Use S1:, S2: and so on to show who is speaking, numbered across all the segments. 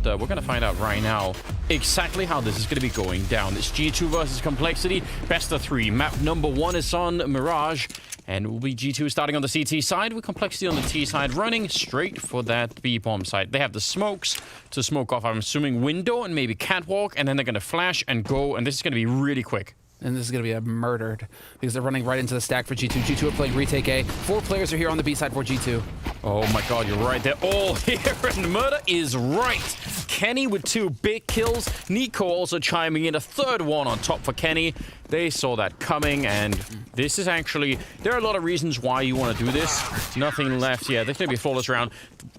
S1: but we're going to find out right now exactly how this is going to be going down. It's G2 versus Complexity, best of 3. Map number 1 is on Mirage, and it will be G2 starting on the CT side with Complexity on the T side, running straight for that B-bomb side. They have the smokes to smoke off, I'm assuming, window and maybe catwalk, and then they're going to flash and go, and this is going to be really quick.
S2: And this is going to be a murdered because they're running right into the stack for G2. G2 are playing retake A. 4 players are here on the B side for G2.
S1: Oh my god, you're right. They're all here, and murder is right. Kenny with 2 big kills. Nico also chiming in, a third one on top for Kenny. They saw that coming, and this is actually... There are a lot of reasons why you want to do this. Nothing left. Yeah, there's going to be a flawless round.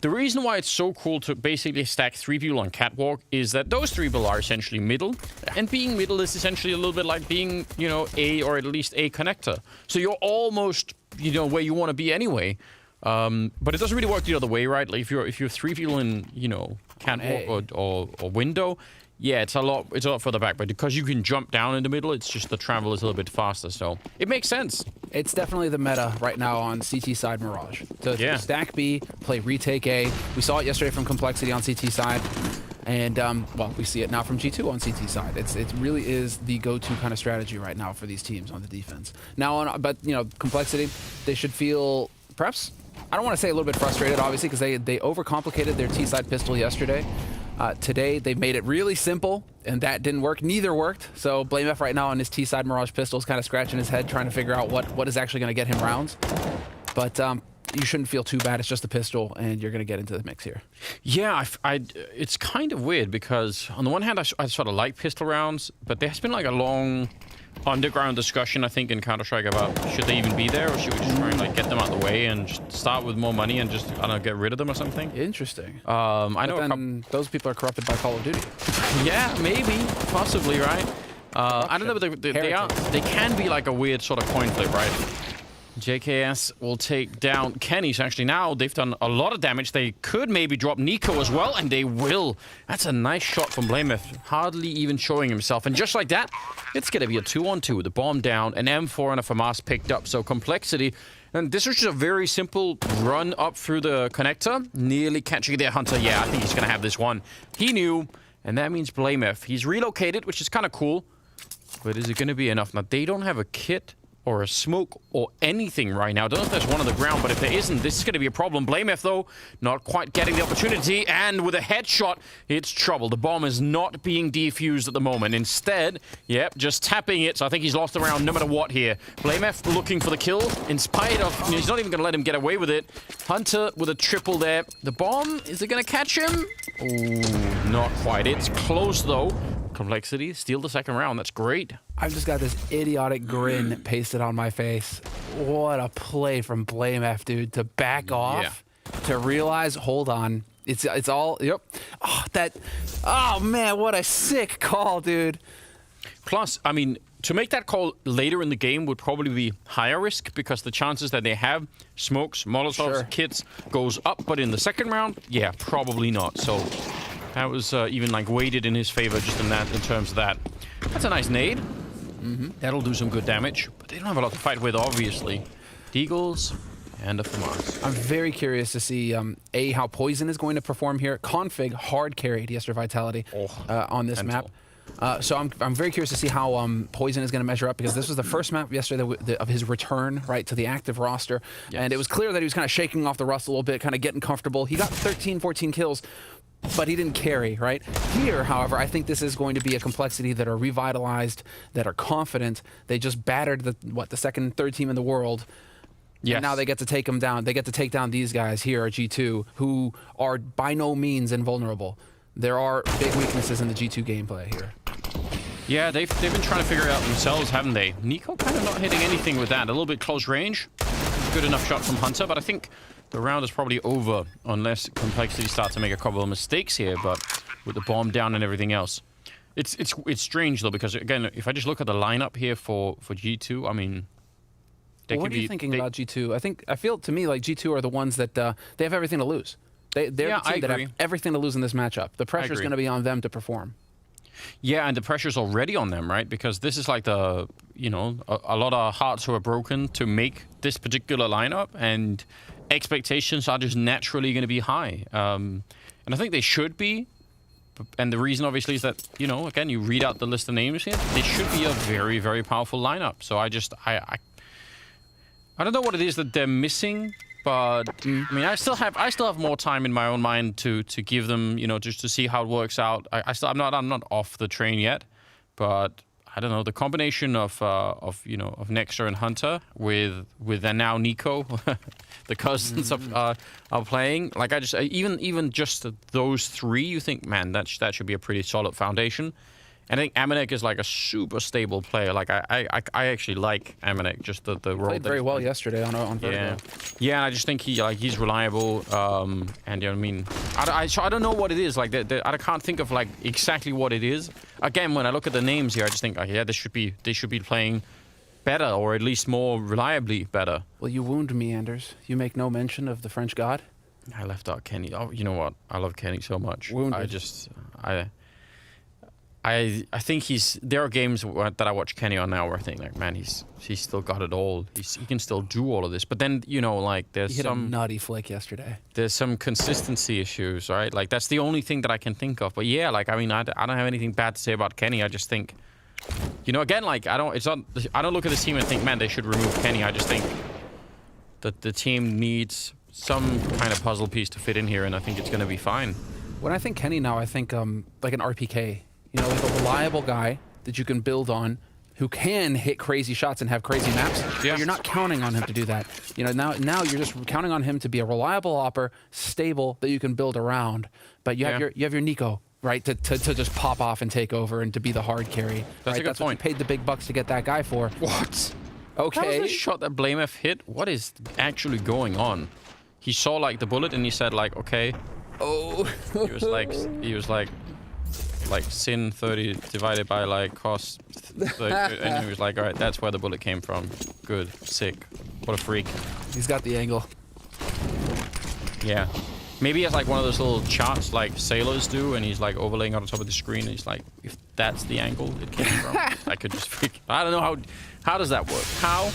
S1: The reason why it's so cool to basically stack 3 people on catwalk is that those 3 people are essentially middle, and being middle is essentially a little bit like being, you know, A or at least A connector. So you're almost, you know, where you want to be anyway. But it doesn't really work the other way, right? Like if you're 3 people in, you know, catwalk or window, yeah, it's a lot further back. But because you can jump down in the middle, it's just the travel is a little bit faster. So it makes sense.
S2: It's definitely the meta right now on CT side Mirage. To stack B, play retake A. We saw it yesterday from Complexity on CT side. And, well, we see it now from G2 on CT side. It really is the go-to kind of strategy right now for these teams on the defense. Now, but, you know, Complexity, they should feel perhaps... I don't want to say a little bit frustrated, obviously, because they overcomplicated their T-side pistol yesterday. Today, they made it really simple, and that didn't work. Neither worked. So BlameF right now on his T-side Mirage pistol is kind of scratching his head, trying to figure out what is actually going to get him rounds. But you shouldn't feel too bad. It's just a pistol, and you're going to get into the mix here.
S1: Yeah, it's kind of weird because on the one hand, I sort of like pistol rounds, but there's been like a long underground discussion, I think, in Counter-Strike about should they even be there, or should we just try and like get them out of the way and just start with more money and just, I don't know, get rid of them or something?
S2: Interesting.
S1: I know
S2: then those people are corrupted by Call of Duty.
S1: Yeah, maybe, possibly, right? I don't know, but they can be like a weird sort of coin flip, right? JKS will take down Kenny. So actually now they've done a lot of damage. They could maybe drop Nico as well, and they will. That's a nice shot from BlameF. Hardly even showing himself. And just like that, it's going to be a 2-on-2 with the bomb down, an M4 and a FAMAS picked up. So Complexity. And this was just a very simple run up through the connector, nearly catching their Hunter. Yeah, I think he's going to have this one. He knew, and that means BlameF. He's relocated, which is kind of cool. But is it going to be enough? Now, they don't have a kit or a smoke or anything right now. I don't know if there's one on the ground, but if there isn't, this is going to be a problem. BlameF, though, not quite getting the opportunity, and with a headshot, it's trouble. The bomb is not being defused at the moment. Instead, yep, just tapping it, so I think he's lost the round no matter what here. BlameF looking for the kill, in spite of... he's not even going to let him get away with it. Hunter with a triple there. The bomb, is it going to catch him? Ooh, not quite. It's close, though. Complexity, steal the second round. That's great.
S2: I've just got this idiotic grin pasted on my face. What a play from BlameF, dude, to back off, to realize, hold on, it's all, yep. Oh, man, what a sick call, dude.
S1: Plus, I mean, to make that call later in the game would probably be higher risk because the chances that they have smokes, Molotovs, kits goes up. But in the second round, yeah, probably not. So that was even like weighted in his favor just in terms of that. That's a nice nade. That'll do some good damage, but they don't have a lot to fight with, obviously. Deagles and a FAMAS.
S2: I'm very curious to see, how Poison is going to perform here. Config hard carried yesterday Vitality on this map. So I'm very curious to see how Poison is going to measure up, because this was the first map yesterday of his return, right, to the active roster. Yes. And it was clear that he was kind of shaking off the rust a little bit, kind of getting comfortable. He got 13, 14 kills, but he didn't carry, right? Here, however, I think this is going to be a Complexity that are revitalized, that are confident. They just battered the second, third team in the world. Yes. And now they get to take them down. They get to take down these guys here at G2, who are by no means invulnerable. There are big weaknesses in the G2 gameplay here.
S1: Yeah, they've been trying to figure it out themselves, haven't they? Nico kind of not hitting anything with that. A little bit close range. Good enough shot from Hunter, but I think the round is probably over unless Complexity starts to make a couple of mistakes here, but with the bomb down and everything else. It's strange, though, because, again, if I just look at the lineup here for G2, I mean...
S2: What are you thinking about G2? I feel to me like G2 are the ones that they have everything to lose. They're the team that have everything to lose in this matchup. The pressure is going to be on them to perform.
S1: Yeah, and the pressure's already on them, right? Because this is like a lot of hearts who are broken to make this particular lineup, and expectations are just naturally going to be high. And I think they should be, And the reason, obviously, is that, you know, again, you read out the list of names here. This should be a very, very powerful lineup. So I don't know what it is that they're missing, but I mean, I still have more time in my own mind to give them, you know, just to see how it works out. I'm not off the train yet, but I don't know, the combination of Nexter and Hunter with now Nico, the cousins are playing. Like even just those three, you think, man, that should be a pretty solid foundation. And I think Amanek is like a super stable player. Like I actually like Amanek, just the role.
S2: Played very well yesterday on Vertigo.
S1: Yeah. I just think he's reliable. And you know what I mean, I don't know what it is. Like I can't think of like exactly what it is. Again, when I look at the names here, I just think, yeah, they should be playing better, or at least more reliably better.
S2: Well, you wound me, Anders. You make no mention of the French god.
S1: I left out Kenny. Oh, you know what? I love Kenny so much.
S2: Wounded.
S1: I think there are games that I watch Kenny on now where I think, like, man, he's still got it all. He can still do all of this. But then, you know, like, there's
S2: he hit a nutty flick yesterday.
S1: There's some consistency issues, right? Like, that's the only thing that I can think of. But yeah, like, I mean, I don't have anything bad to say about Kenny. I just think, you know, again, like, I don't look at this team and think, man, they should remove Kenny. I just think that the team needs some kind of puzzle piece to fit in here, and I think it's going to be fine.
S2: When I think Kenny now, I think like an RPK. You know, like a reliable guy that you can build on, who can hit crazy shots and have crazy maps.
S1: Yeah.
S2: But you're not counting on him to do that. You know, now you're just counting on him to be a reliable opper, stable, that you can build around. But you have your Nico, right, to just pop off and take over and to be the hard carry.
S1: That's a good
S2: point. What you paid the big bucks to get that guy for.
S1: What?
S2: Okay.
S1: That was the shot that BlameF hit. What is actually going on? He saw like the bullet and he said like, okay.
S2: Oh.
S1: he was like sin 30 divided by like cost 30, and he was like, all right, that's where the bullet came from. Good, sick, what a freak.
S2: He's got the angle.
S1: Yeah, maybe he has like one of those little charts like sailors do, and he's like overlaying on top of the screen, and he's like, if that's the angle it came from, I could just freak. I don't know how does that work? How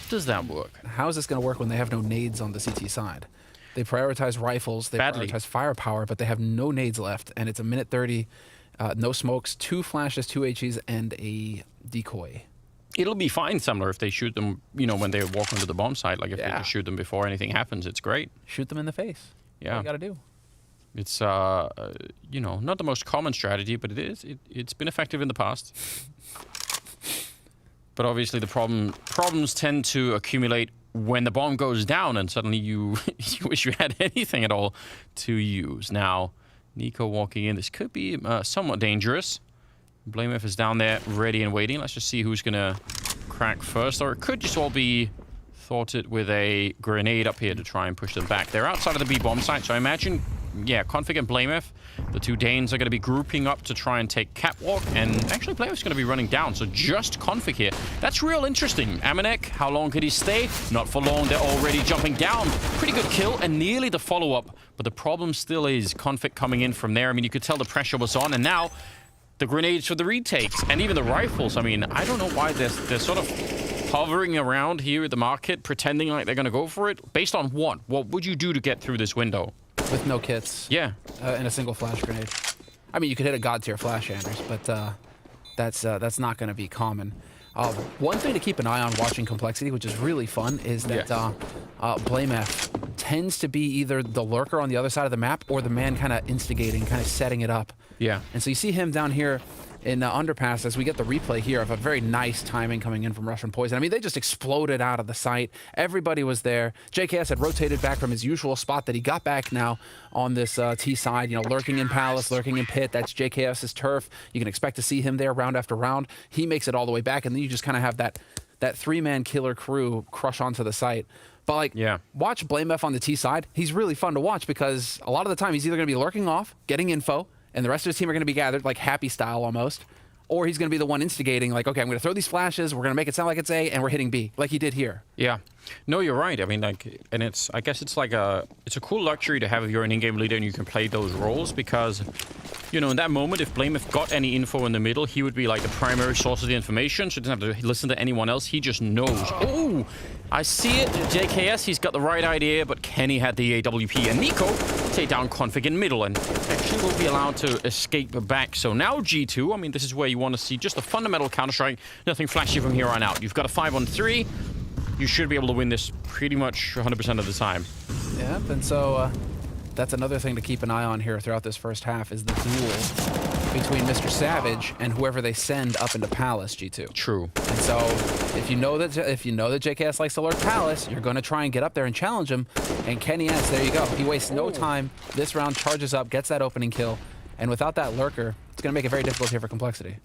S1: does that work?
S2: How is this going to work when they have no nades on the CT side? They prioritize rifles, they prioritize firepower, but they have no nades left, and it's a minute 30. No smokes, 2 flashes, 2 HEs, and a decoy.
S1: It'll be fine, Sumler, if they shoot them, you know, when they walk onto the bomb site. Like, if they just shoot them before anything happens, it's great.
S2: Shoot them in the face.
S1: Yeah.
S2: All you got to do.
S1: It's, you know, not the most common strategy, but it's been effective in the past. But obviously the problems tend to accumulate when the bomb goes down, and suddenly you wish you had anything at all to use. Now, Nico walking in. This could be somewhat dangerous. BlameF is down there, ready and waiting. Let's just see who's going to crack first. Or it could just all be thwarted with a grenade up here to try and push them back. They're outside of the B bomb site, so I imagine, yeah, Config and BlameF, the two Danes, are going to be grouping up to try and take Catwalk. And actually, BlameF's going to be running down, so just Config here. That's real interesting. Amanek, how long could he stay? Not for long. They're already jumping down. Pretty good kill, and nearly the follow-up. But the problem still is Config coming in from there. I mean, you could tell the pressure was on, and now the grenades for the retakes, and even the rifles. I mean, I don't know why they're sort of hovering around here at the market, pretending like they're going to go for it. Based on what? What would you do to get through this window?
S2: With no kits.
S1: Yeah.
S2: And a single flash grenade. I mean, you could hit a god tier flash, Anders, but that's not going to be common. One thing to keep an eye on watching Complexity, which is really fun, is that BlameF tends to be either the lurker on the other side of the map or the man kind of instigating, kind of setting it up.
S1: Yeah.
S2: And so you see him down here in Underpass as we get the replay here of a very nice timing coming in from Russian Poison. I mean, they just exploded out of the site. Everybody was there. JKS had rotated back from his usual spot that he got back now on this T side, you know, lurking in Palace, lurking in Pit. That's JKS's turf. You can expect to see him there round after round. He makes it all the way back, and then you just kind of have that 3-man killer crew crush onto the site. But, like, watch BlameF on the T side. He's really fun to watch because a lot of the time he's either going to be lurking off, getting info, and the rest of his team are going to be gathered, like Happy style almost. Or he's going to be the one instigating, like, okay, I'm going to throw these flashes, we're going to make it sound like it's A, and we're hitting B, like he did here.
S1: Yeah. No, you're right. I mean, like, and I guess it's like it's a cool luxury to have if you're an in-game leader and you can play those roles because, you know, in that moment, if BlameF got any info in the middle, he would be like the primary source of the information, so he doesn't have to listen to anyone else. He just knows. Oh, I see it. JKS, he's got the right idea, but Kenny had the AWP. And Nico, take down Config in middle, and actually will be allowed to escape back. So now G2, I mean, this is where you want to see just a fundamental Counter-Strike. Nothing flashy from here on out. You've got a 5-on-3. You should be able to win this pretty much 100% of the time.
S2: Yep, and so that's another thing to keep an eye on here throughout this first half is the duel between Mr. Savage and whoever they send up into Palace, G2.
S1: True.
S2: And so if you know that JKS likes to lurk Palace, you're going to try and get up there and challenge him. And Kenny S, there you go. He wastes no time. This round charges up, gets that opening kill. And without that lurker, it's going to make it very difficult here for Complexity.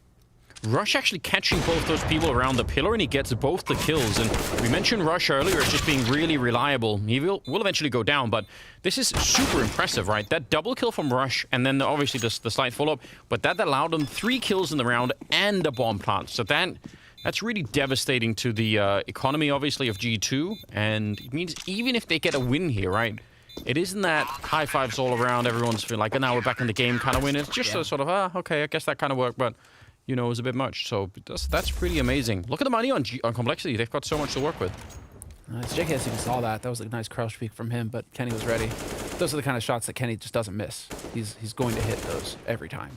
S1: Rush actually catching both those people around the pillar, and he gets both the kills. And we mentioned Rush earlier as just being really reliable. He will eventually go down, but this is super impressive, right? That double kill from Rush, and then obviously the slight follow-up, but that allowed him 3 kills in the round and a bomb plant. So that's really devastating to the economy, obviously, of G2, and it means even if they get a win here, right? It isn't that high fives all around, everyone's feeling like, oh, now we're back in the game kind of win. It's just a sort of, okay, I guess that kind of worked, but you know, it was a bit much. So that's pretty amazing. Look at the money on Complexity. They've got so much to work with.
S2: It's JKS even saw that. That was a nice crouch peek from him, but Kenny was ready. Those are the kind of shots that Kenny just doesn't miss. He's going to hit those every time.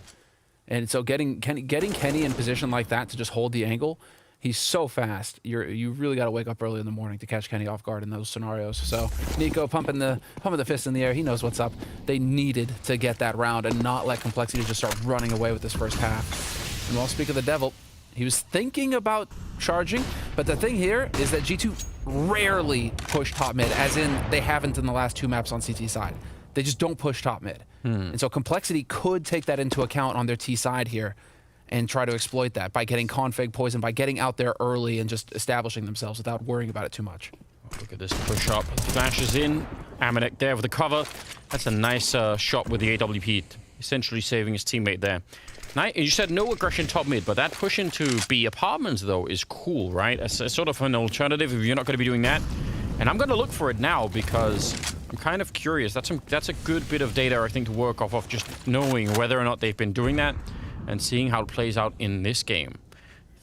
S2: And so getting Kenny in position like that to just hold the angle, he's so fast. You really got to wake up early in the morning to catch Kenny off guard in those scenarios. So Nico pumping the fist in the air. He knows what's up. They needed to get that round and not let Complexity just start running away with this first half. And while speak of the devil, he was thinking about charging, but the thing here is that G2 rarely push top mid, as in they haven't in the last 2 maps on CT side. They just don't push top mid. And so Complexity could take that into account on their T side here and try to exploit that by getting config poison, by getting out there early and just establishing themselves without worrying about it too much.
S1: Look at this push up. Flashes in. Amanek there with the cover. That's a nice shot with the AWP, essentially saving his teammate there. Now, you said no aggression top mid, but that push into B apartments, though, is cool, right? As sort of an alternative if you're not going to be doing that. And I'm going to look for it now because I'm kind of curious. That's a good bit of data, I think, to work off of just knowing whether or not they've been doing that and seeing how it plays out in this game.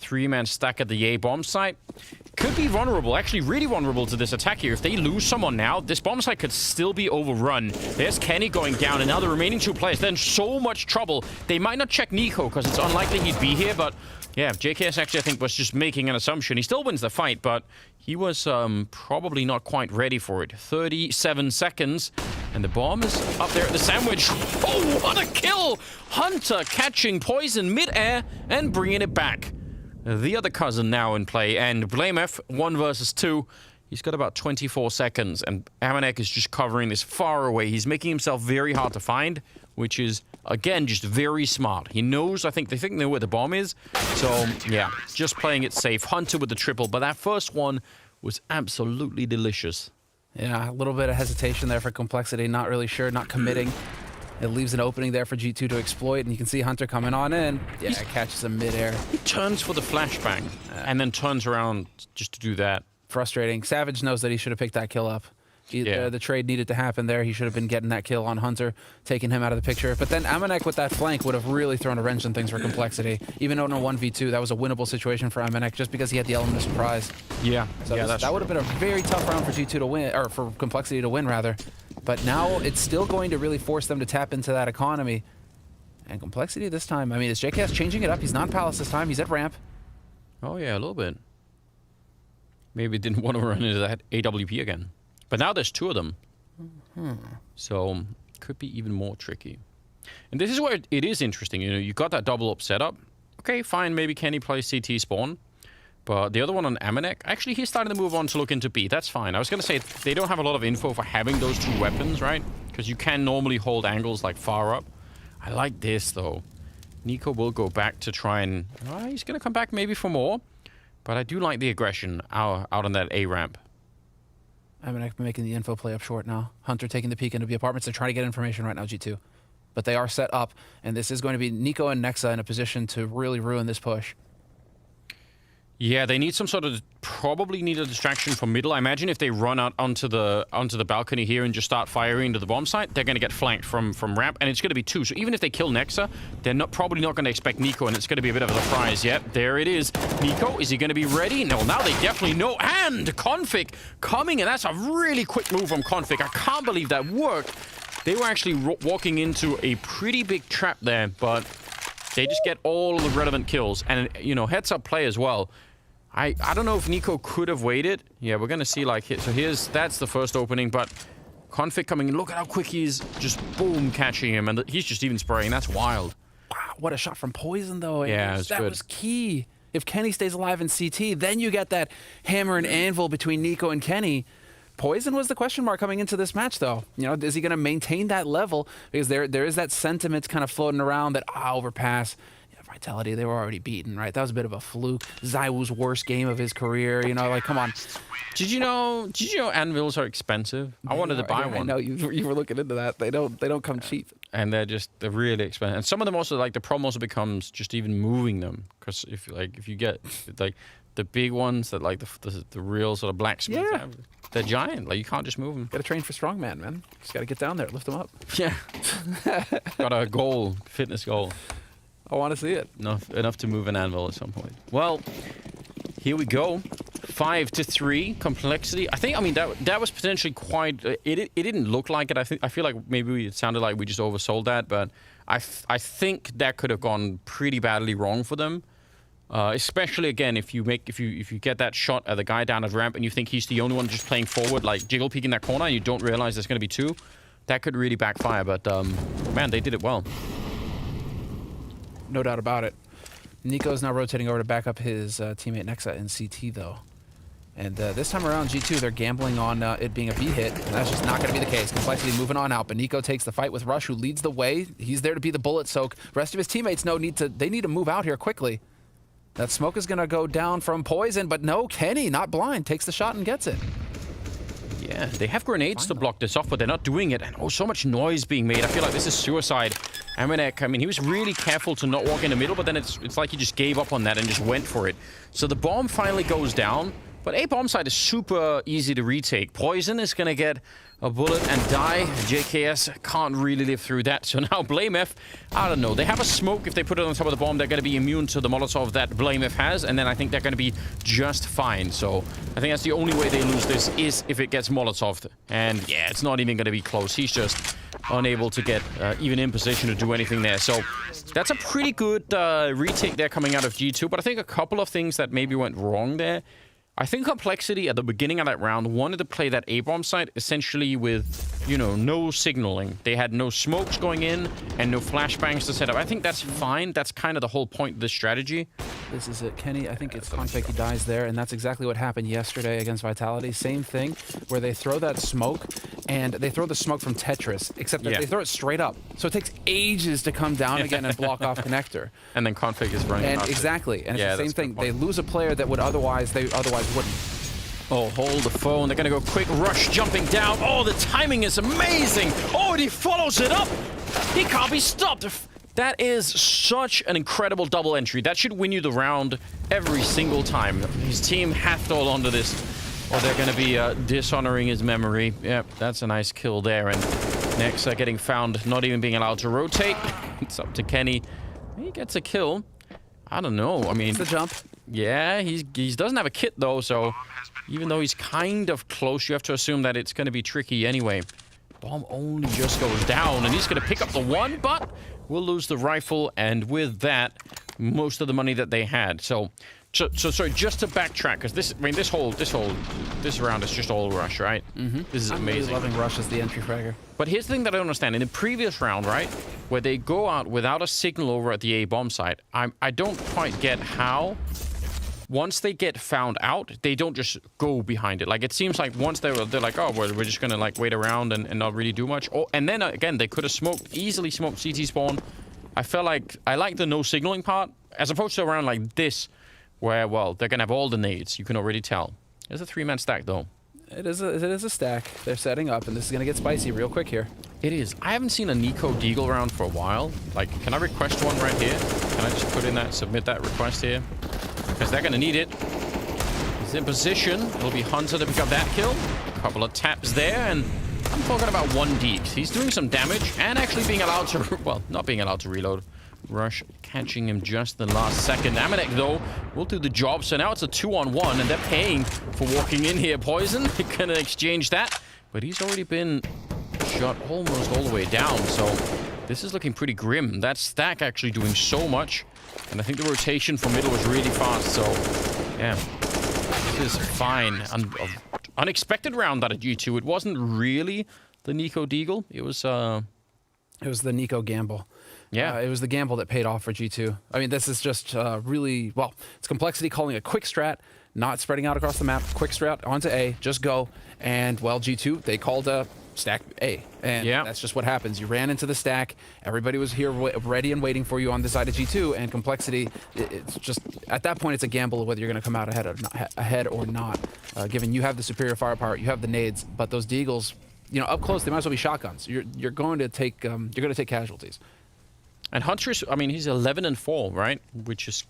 S1: 3-man stack at the A bomb site. Could be vulnerable, actually really vulnerable to this attack here. If they lose someone now, this bomb site could still be overrun. There's Kenny going down, and now the remaining 2 players, they're in so much trouble. They might not check Nico, because it's unlikely he'd be here, but yeah, JKS actually, I think, was just making an assumption. He still wins the fight, but he was probably not quite ready for it. 37 seconds, and the bomb is up there at the sandwich. Oh, what a kill! Hunter catching poison mid-air and bringing it back. The other cousin now in play, and Blamef, 1 versus 2. He's got about 24 seconds, and Amanek is just covering this far away. He's making himself very hard to find, which is, again, just very smart. He knows, I think, they know where the bomb is. So, yeah, just playing it safe. Hunter with the triple, but that first one was absolutely delicious.
S2: Yeah, a little bit of hesitation there for Complexity. Not really sure, not committing. It leaves an opening there for G2 to exploit, and you can see Hunter coming on in. Yeah, it catches him mid-air.
S1: He turns for the flashbang, and then turns around just to do that.
S2: Frustrating. Savage knows that he should have picked that kill up. The trade needed to happen there. He should have been getting that kill on Hunter, taking him out of the picture. But then Amanek with that flank would have really thrown a wrench in things for Complexity. Even though in a 1v2, that was a winnable situation for Amanek just because he had the element of surprise.
S1: Yeah,
S2: so that would have been a very tough round for G2 to win, or for Complexity to win, rather. But now it's still going to really force them to tap into that economy. And Complexity this time, I mean, is JKS changing it up? He's not Palace this time. He's at ramp.
S1: Oh, yeah, a little bit. Maybe didn't want to run into that AWP again. But now there's 2 of them. So, could be even more tricky. And this is where it is interesting. You know, you got that double up setup. Okay, fine, maybe Kenny plays CT spawn. But the other one on Amanek, actually, he's starting to move on to look into B. That's fine. I was going to say, they don't have a lot of info for having those 2 weapons, right? Because you can normally hold angles, like, far up. I like this, though. Nico will go back to try and... he's going to come back maybe for more. But I do like the aggression out on that A ramp.
S2: Amanek making the info play up short now. Hunter taking the peek into the apartments. They're trying to get information right now, G2. But they are set up, and this is going to be Nico and Nexa in a position to really ruin this push.
S1: Yeah, they need some sort of... Probably need a distraction from middle. I imagine if they run out onto the balcony here and just start firing into the bomb site, they're going to get flanked from ramp, and it's going to be 2. So even if they kill Nexa, they're probably not going to expect Nico, and it's going to be a bit of a surprise. Yep, there it is. Nico, is he going to be ready? No, now they definitely know. And Config coming, and that's a really quick move from Config. I can't believe that worked. They were actually walking into a pretty big trap there, but they just get all the relevant kills. And, you know, heads up play as well. I don't know if Nico could have waited. Yeah, we're going to see, like, so that's the first opening, but Config coming in. Look at how quick he's just, boom, catching him. And he's just even spraying. That's wild.
S2: Wow, what a shot from Poison, though.
S1: Yeah,
S2: that was key. If Kenny stays alive in CT, then you get that hammer and anvil between Nico and Kenny. Poison was the question mark coming into this match, though. You know, is he going to maintain that level? Because there is that sentiment kind of floating around that, overpass. Vitality, they were already beaten, right? That was a bit of a fluke. Zywoo's worst game of his career, you know, like, come on.
S1: Did you know anvils are expensive? I wanted to buy one.
S2: I know, you were looking into that. They don't come cheap.
S1: And they're really expensive. And some of them also, like, the problem also becomes just even moving them. Because if you get, like, the big ones that, like, the real sort of blacksmiths have, they're giant. Like, you can't just move them.
S2: Got to train for strongman, man. Just got to get down there, lift them up.
S1: Yeah. Got a goal, fitness goal.
S2: I want to see it.
S1: Enough to move an anvil at some point. Well, here we go. 5-3 complexity. I mean that was potentially quite. It didn't look like it. I feel like maybe it sounded like we just oversold that, but I think that could have gone pretty badly wrong for them. Especially again if you get that shot at the guy down at ramp and you think he's the only one just playing forward, like jiggle peeking that corner, and you don't realize there's going to be two. That could really backfire. But man, they did it well.
S2: No doubt about it. Nico's now rotating over to back up his teammate Nexa in CT, though. And this time around, G2, they're gambling on it being a B hit, and that's just not going to be the case. Complexity moving on out, but Nico takes the fight with Rush, who leads the way. He's there to be the bullet soak. Rest of his teammates need to move out here quickly. That smoke is going to go down from Poison, but no, Kenny, not blind, takes the shot and gets it.
S1: Yeah, they have grenades to block this off, but they're not doing it. And so much noise being made. I feel like this is suicide. Amanek, I mean, he was really careful to not walk in the middle, but then it's like he just gave up on that and just went for it. So the bomb finally goes down, but A bomb site is super easy to retake. Poison is going to get a bullet and die. JKS can't really live through that. So now BlameF, I don't know. They have a smoke. If they put it on top of the bomb, they're going to be immune to the Molotov that BlameF has. And then I think they're going to be just fine. So I think that's the only way they lose this is if it gets Molotoved. And yeah, it's not even going to be close. He's just unable to get even in position to do anything there. So that's a pretty good retake there coming out of G2. But I think a couple of things that maybe went wrong there. I think Complexity at the beginning of that round wanted to play that A-bomb site essentially with, you know, no signaling. They had no smokes going in and no flashbangs to set up. I think that's fine. That's kind of the whole point of this strategy.
S2: This is it, Kenny. I think it's Config. He dies there, and that's exactly what happened yesterday against Vitality. Same thing, where they throw that smoke, and they throw the smoke from Tetris, except that they throw it straight up. So it takes ages to come down again and block off connector.
S1: And then Config is running.
S2: And exactly, and it's the same thing. They lose a player that would otherwise wouldn't.
S1: Oh, hold the phone. They're going to go quick rush jumping down. Oh, the timing is amazing. Oh, and he follows it up. He can't be stopped. That is such an incredible double entry. That should win you the round every single time. His team have to hold on to this, or they're going to be dishonoring his memory. Yep, that's a nice kill there. And next, getting found, not even being allowed to rotate. It's up to Kenny. He gets a kill. I don't know. I mean,
S2: it's the jump.
S1: Yeah, he doesn't have a kit though, so even though he's kind of close, you have to assume that it's going to be tricky anyway. Bomb only just goes down, and he's going to pick up the one, but we'll lose the rifle, and with that, most of the money that they had. So sorry, just to backtrack, because this round is just all Rush, right?
S2: Mm-hmm.
S1: This is amazing.
S2: I'm really loving Rush as the entry fragger.
S1: But here's the thing that I don't understand. In the previous round, right, where they go out without a signal over at the A bomb site, I don't quite get how. Once they get found out, they don't just go behind it. Like, it seems like once they're like, oh, we're just gonna like wait around and not really do much. Oh, and then again, they could have easily smoked CT spawn. I felt like I like the no signaling part, as opposed to a round like this, where, well, they're gonna have all the nades. You can already tell. There's a 3-man stack though.
S2: It is a stack. They're setting up, and this is gonna get spicy real quick here.
S1: It is. I haven't seen a Nico Deagle round for a while. Like, can I request one right here? Can I just put in that, submit that request here? Because they're going to need it. He's in position. It'll be Hunter to pick up that kill. A couple of taps there, and I'm talking about 1 deek. He's doing some damage and actually being allowed to, well, not being allowed to reload. Rush catching him just the last second. Amanek, though, will do the job. So now it's a 2-on-1, and they're paying for walking in here. Poison, they're going to exchange that. But he's already been shot almost all the way down, so this is looking pretty grim. That stack actually doing so much, and I think the rotation from middle was really fast, so yeah, this is fine. Unexpected round out of G2. It wasn't really the Nico Deagle. It was
S2: the Nico gamble.
S1: Yeah.
S2: It was the gamble that paid off for G2. I mean, this is just really, well, it's Complexity calling a quick strat, not spreading out across the map. Quick strat onto A, just go. And, well, G2, they called a stack A. And that's just what happens. You ran into the stack. Everybody was here ready and waiting for you on the side of G2. And Complexity, it's just, at that point, it's a gamble of whether you're going to come out ahead or not. Given you have the superior firepower, you have the nades, but those Deagles, you know, up close, they might as well be shotguns. You're going to take casualties.
S1: And Hunter's, I mean, he's 11-4, right? Which is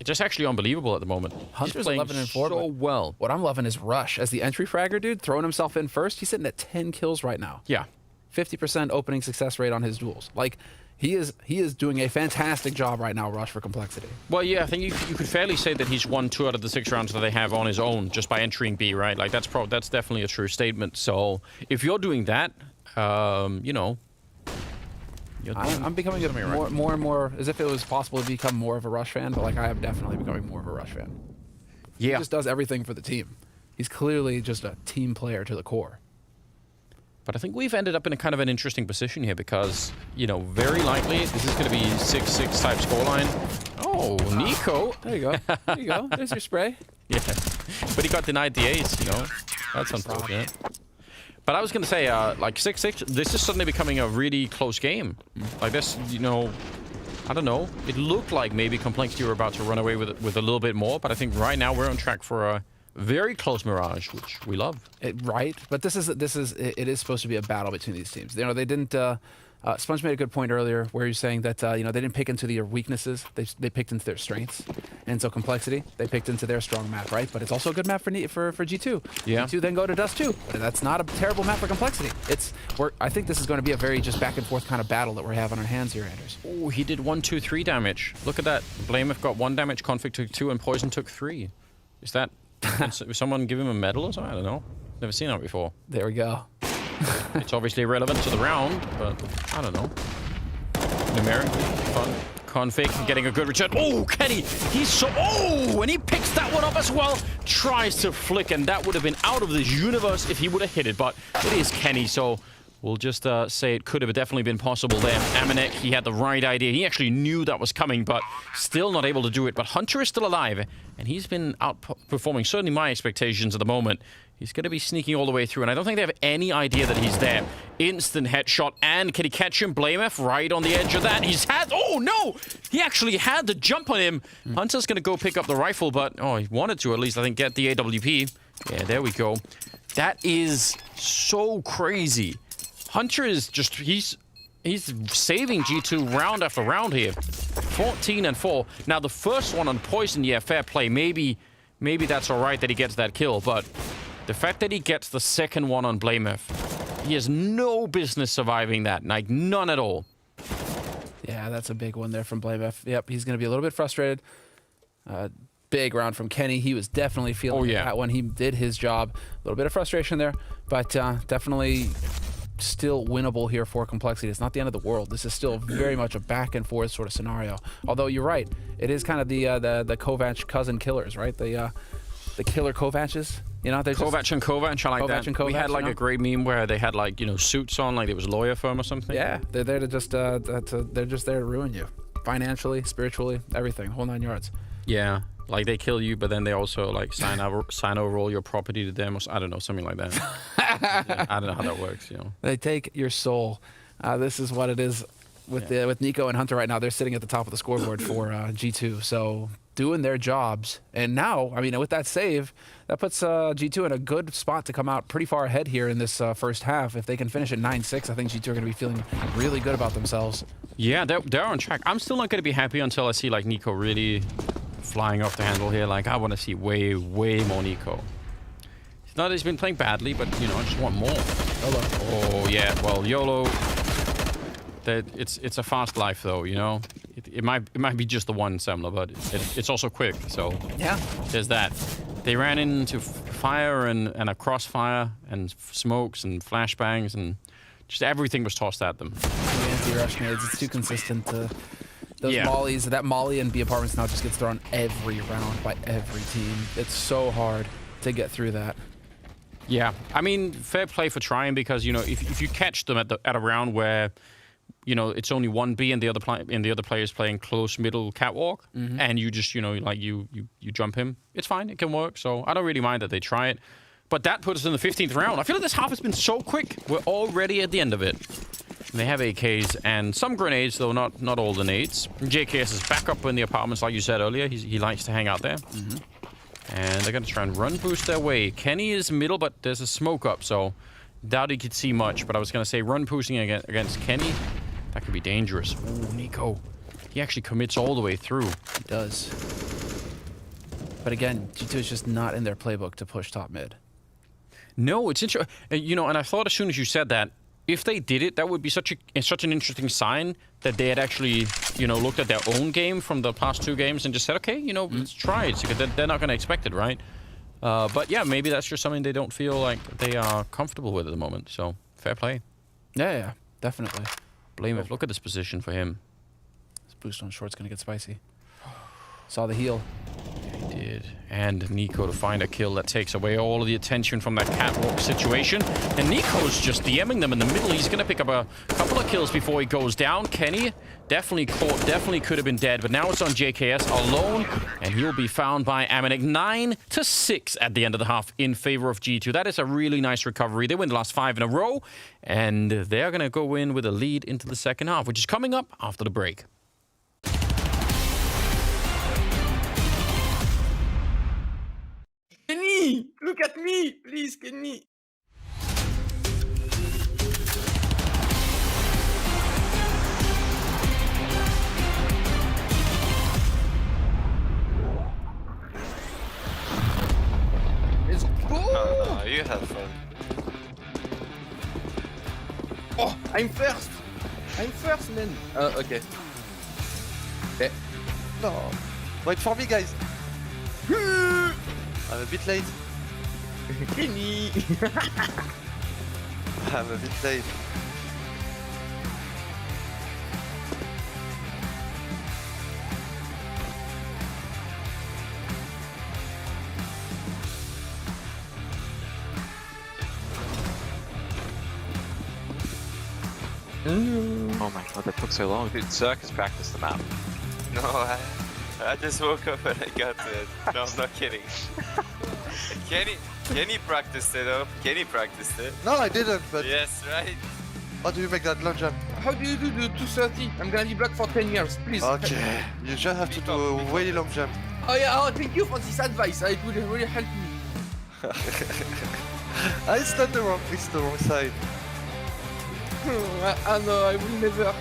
S1: just actually unbelievable at the moment.
S2: Hunter's 11-4
S1: so well.
S2: What I'm loving is Rush as the entry fragger, dude, throwing himself in first. He's sitting at 10 kills right now.
S1: Yeah,
S2: 50% opening success rate on his duels. Like, he is doing a fantastic job right now, Rush, for Complexity.
S1: Well, yeah, I think you could fairly say that he's won 2 out of the 6 rounds that they have on his own just by entering B, right? Like that's definitely a true statement. So if you're doing that, you know.
S2: I'm becoming more and more, as if it was possible to become more of a Rush fan, but like I am definitely becoming more of a Rush fan.
S1: Yeah.
S2: He just does everything for the team. He's clearly just a team player to the core.
S1: But I think we've ended up in a kind of an interesting position here because, you know, very likely this is going to be 6-6 type scoreline. Oh, Nico.
S2: There you go. There you go. There's your spray.
S1: Yeah. But he got denied the ace, you know. That's unfortunate. But I was going to say, like 6-6, this is suddenly becoming a really close game. Like this, you know, I don't know. It looked like maybe Complexity were about to run away with a little bit more, but I think right now we're on track for a very close Mirage, which we love.
S2: Right, but it is supposed to be a battle between these teams. You know, they didn't. Sponge made a good point earlier where he's saying that you know, they didn't pick into their weaknesses. They picked into their strengths, and so Complexity they picked into their strong map, right? But it's also a good map for G2.
S1: Yeah.
S2: G2 then go to Dust 2. But that's not a terrible map for Complexity. I think this is going to be a very just back and forth kind of battle that we're having on our hands here, Anders.
S1: Oh, he did 1, 2, 3 damage. Look at that. Blameth got 1 damage, Config took 2, and Poison took 3. Is that? Did someone give him a medal or something? I don't know. Never seen that before.
S2: There we go.
S1: It's obviously irrelevant to the round, but I don't know. Numerically fun. Config getting a good return. Oh, Kenny! He's so... Oh! And he picks that one up as well. Tries to flick, and that would have been out of this universe if he would have hit it. But it is Kenny, so we'll just say it could have definitely been possible there. Amanek, he had the right idea. He actually knew that was coming, but still not able to do it. But Hunter is still alive, and he's been outperforming certainly my expectations at the moment. He's going to be sneaking all the way through, and I don't think they have any idea that he's there. Instant headshot, and can he catch him? Blameth right on the edge of that. Oh, no! He actually had the jump on him. Hunter's going to go pick up the rifle, but, oh, he wanted to at least, I think, get the AWP. Yeah, there we go. That is so crazy. Hunter is just, he's saving G2 round after round here. 14-4. Now, the first one on Poison, yeah, fair play. Maybe that's all right that he gets that kill, but the fact that he gets the second one on Blameth, he has no business surviving that. Like, none at all.
S2: Yeah, that's a big one there from Blameth. Yep, he's going to be a little bit frustrated. Big round from Kenny. He was definitely feeling that one. He did his job. A little bit of frustration there, but definitely still winnable here for Complexity. It's not the end of the world. This is still very much a back and forth sort of scenario. Although you're right, it is kind of the Kovac cousin killers, right? The killer Kovaches. You know,
S1: Kovac and Kovac, I like that.
S2: And Kovac,
S1: we had like a great meme where they had like, you know, suits on, like it was a lawyer firm or something.
S2: Yeah, they're there to just they're just there to ruin you, financially, spiritually, everything, whole 9 yards.
S1: Yeah, like they kill you, but then they also like sign over all your property to them, or I don't know, something like that. Yeah, I don't know how that works, you know.
S2: They take your soul. This is what it is with Nico and Hunter right now. They're sitting at the top of the scoreboard for G2, so doing their jobs. And now, I mean, with that save, that puts G2 in a good spot to come out pretty far ahead here in this first half. If they can finish at 9-6, I think G2 are going to be feeling really good about themselves.
S1: Yeah, they're on track. I'm still not going to be happy until I see like Nico really flying off the handle here. Like, I want to see way more Nico. It's not that he's been playing badly, but, you know, I just want more.
S2: YOLO.
S1: Oh, yeah. Well, YOLO. It's a fast life, though, you know? It might be just the one Semler, but it's also quick, so...
S2: Yeah.
S1: There's that. They ran into fire and a crossfire and smokes and flashbangs, and Just everything was tossed at them.
S2: The anti-rush nades, it's too consistent. Those mollies, that molly and B apartments now just gets thrown every round by every team. It's so hard to get through that.
S1: Yeah, I mean, fair play for trying, because, you know, if you catch them at a round where, you know, it's only one B and the other player's playing close middle catwalk, and you just, you know, like you jump him, it's fine, it can work. So I don't really mind that they try it. But that puts us in the 15th round. I feel like this half has been so quick. We're already at the end of it. They have AKs and some grenades, though not all the nades. JKS is back up in the apartments, like you said earlier. He likes to hang out there. And they're going to try and run boost their way. Kenny is middle, but there's a smoke up, so doubt he could see much. But I was going to say run boosting against Kenny, that could be dangerous. Ooh, Nico. He actually commits all the way through.
S2: He does. But again, G2 is just not in their playbook to push top mid.
S1: No, it's interesting. You know, and I thought as soon as you said that, if they did it, that would be such an interesting sign that they had actually, you know, looked at their own game from the past 2 games and just said, okay, you know, let's try it. Because they're not going to expect it, right? But yeah, maybe that's just something they don't feel like they are comfortable with at the moment. So, fair play.
S2: Yeah, definitely.
S1: Blame it. Look at this position for him.
S2: This boost on short's going to get spicy. Saw the heal.
S1: He did. And Nico to find a kill that takes away all of the attention from that catwalk situation. And Nico's just DMing them in the middle. He's going to pick up a couple of kills before he goes down. Kenny definitely caught, definitely could have been dead, but now it's on JKS alone, and he'll be found by Amanek. 9-6 at the end of the half in favor of G2. That is a really nice recovery. They win the last 5 in a row, and they're going to go in with a lead into the second half, which is coming up after the break.
S3: Kenny, look at me, please, Kenny. Let's go.
S4: No, you have fun.
S3: Oh, I'm first. I'm first, man. Okay. Okay.
S4: No. Wait for me, guys. I'm a bit late.
S3: Kenny.
S4: I'm a bit late.
S5: Oh my god, that took so long. Dude, Circus practiced the map.
S4: No, I just woke up and I got it. No, I'm not kidding. Kenny practiced it, though. Kenny practiced it.
S6: No, I didn't, but
S4: Yes, right?
S6: how do you make that long jump?
S3: How do you do the 230? I'm gonna be black for 10 years, please.
S6: Okay, you just have to do a really long jump.
S3: Oh yeah, oh, thank you for this advice. It will really help me.
S6: It's not the wrong, it's the wrong side.
S3: No, I will never.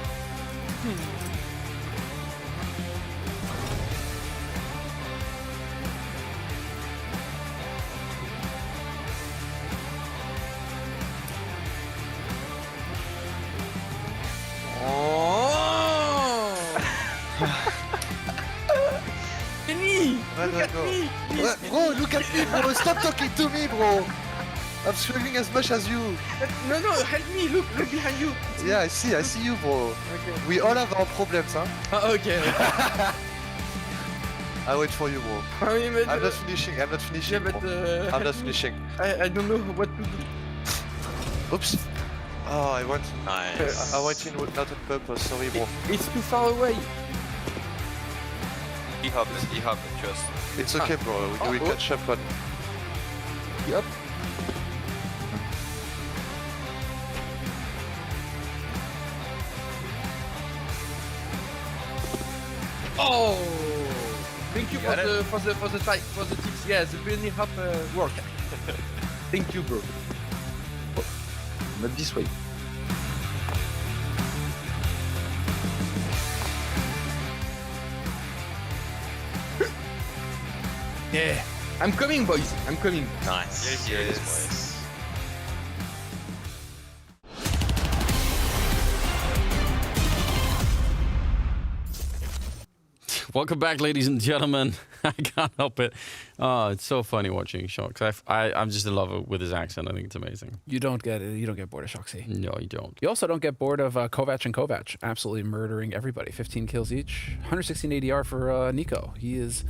S3: Kenny, look at me, please.
S6: Bro, look at me, bro. Stop talking to me, bro. I'm struggling as much as you.
S3: No, help me. Look behind you.
S6: Yeah, I see you, bro.
S3: Okay.
S6: We all have our problems, huh?
S3: Okay.
S6: I wait for you, bro.
S3: I mean, but,
S6: I'm not finishing,
S3: yeah, but
S6: bro. I'm not finishing.
S3: I don't know what to do.
S6: Oops. Oh, I went
S5: Nice.
S6: I went in with not on purpose, sorry, bro.
S3: It's too far away.
S4: He hopped, just.
S6: It's okay, bro. We
S3: oh.
S6: catch up on.
S3: Yup. Oh! Thank you for the tips. Yeah, the bunny hop work. Thank you, bro. Oh, not this way. Yeah, I'm coming, boys. I'm coming.
S5: Nice.
S4: Yes,
S5: Here it is,
S4: yes.
S5: boys.
S1: Welcome back, ladies and gentlemen. I can't help it. Oh, it's so funny watching Shox. I'm just in love with his accent. I think it's amazing.
S2: You don't get it. You don't get bored of Shoxy.
S1: No, you don't.
S2: You also don't get bored of Kovac and Kovac absolutely murdering everybody. 15 kills each. 116 ADR for Nico. He is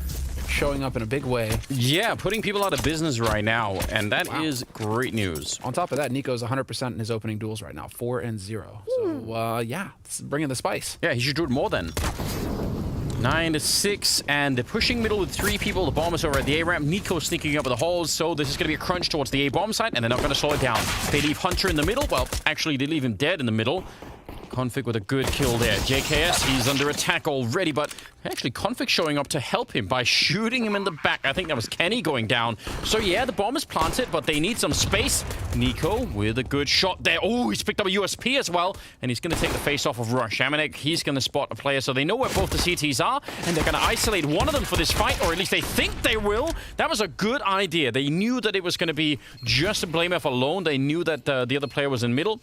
S2: showing up in a big way.
S1: Yeah, putting people out of business right now, and that is great news.
S2: On top of that, Nico's 100% in his opening duels right now, 4-0. So yeah, it's bringing the spice.
S1: Yeah, he should do it more then. 9-6, and they're pushing middle with 3 people. The bomb is over at the A ramp. Nico sneaking up with the holes, so this is going to be a crunch towards the A bomb site, and they're not going to slow it down. They leave Hunter in the middle. Well, actually, they leave him dead in the middle. Config with a good kill there. JKS, he's under attack already, but actually Config showing up to help him by shooting him in the back. I think that was Kenny going down. So yeah, the bomb is planted, but they need some space. Nico with a good shot there. Oh, he's picked up a USP as well, and he's going to take the face off of Rush. Amanek, he's going to spot a player, so they know where both the CTs are, and they're going to isolate one of them for this fight, or at least they think they will. That was a good idea. They knew that it was going to be just BlameF alone. They knew that the other player was in middle.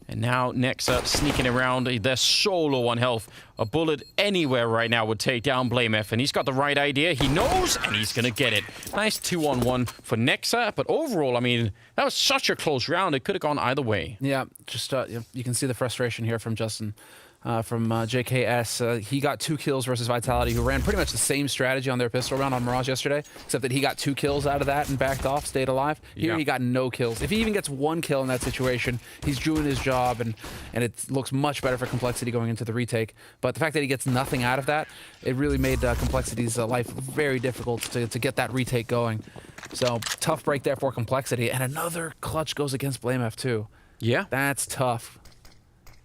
S1: And now Nexa sneaking around. They're so low on health. A bullet anywhere right now would take down BlameF, and he's got the right idea. He knows, and he's going to get it. Nice 2-on-1 for Nexa, but overall, I mean, that was such a close round. It could have gone either way.
S2: Yeah, just you can see the frustration here from Justin. From JKS. He got 2 kills versus Vitality, who ran pretty much the same strategy on their pistol round on Mirage yesterday, except that he got 2 kills out of that and backed off, stayed alive. Here he got no kills. If he even gets 1 kill in that situation, he's doing his job, and it looks much better for Complexity going into the retake. But the fact that he gets nothing out of that, it really made Complexity's life very difficult to get that retake going. So tough break there for Complexity, and another clutch goes against BlameF too.
S1: Yeah.
S2: That's tough.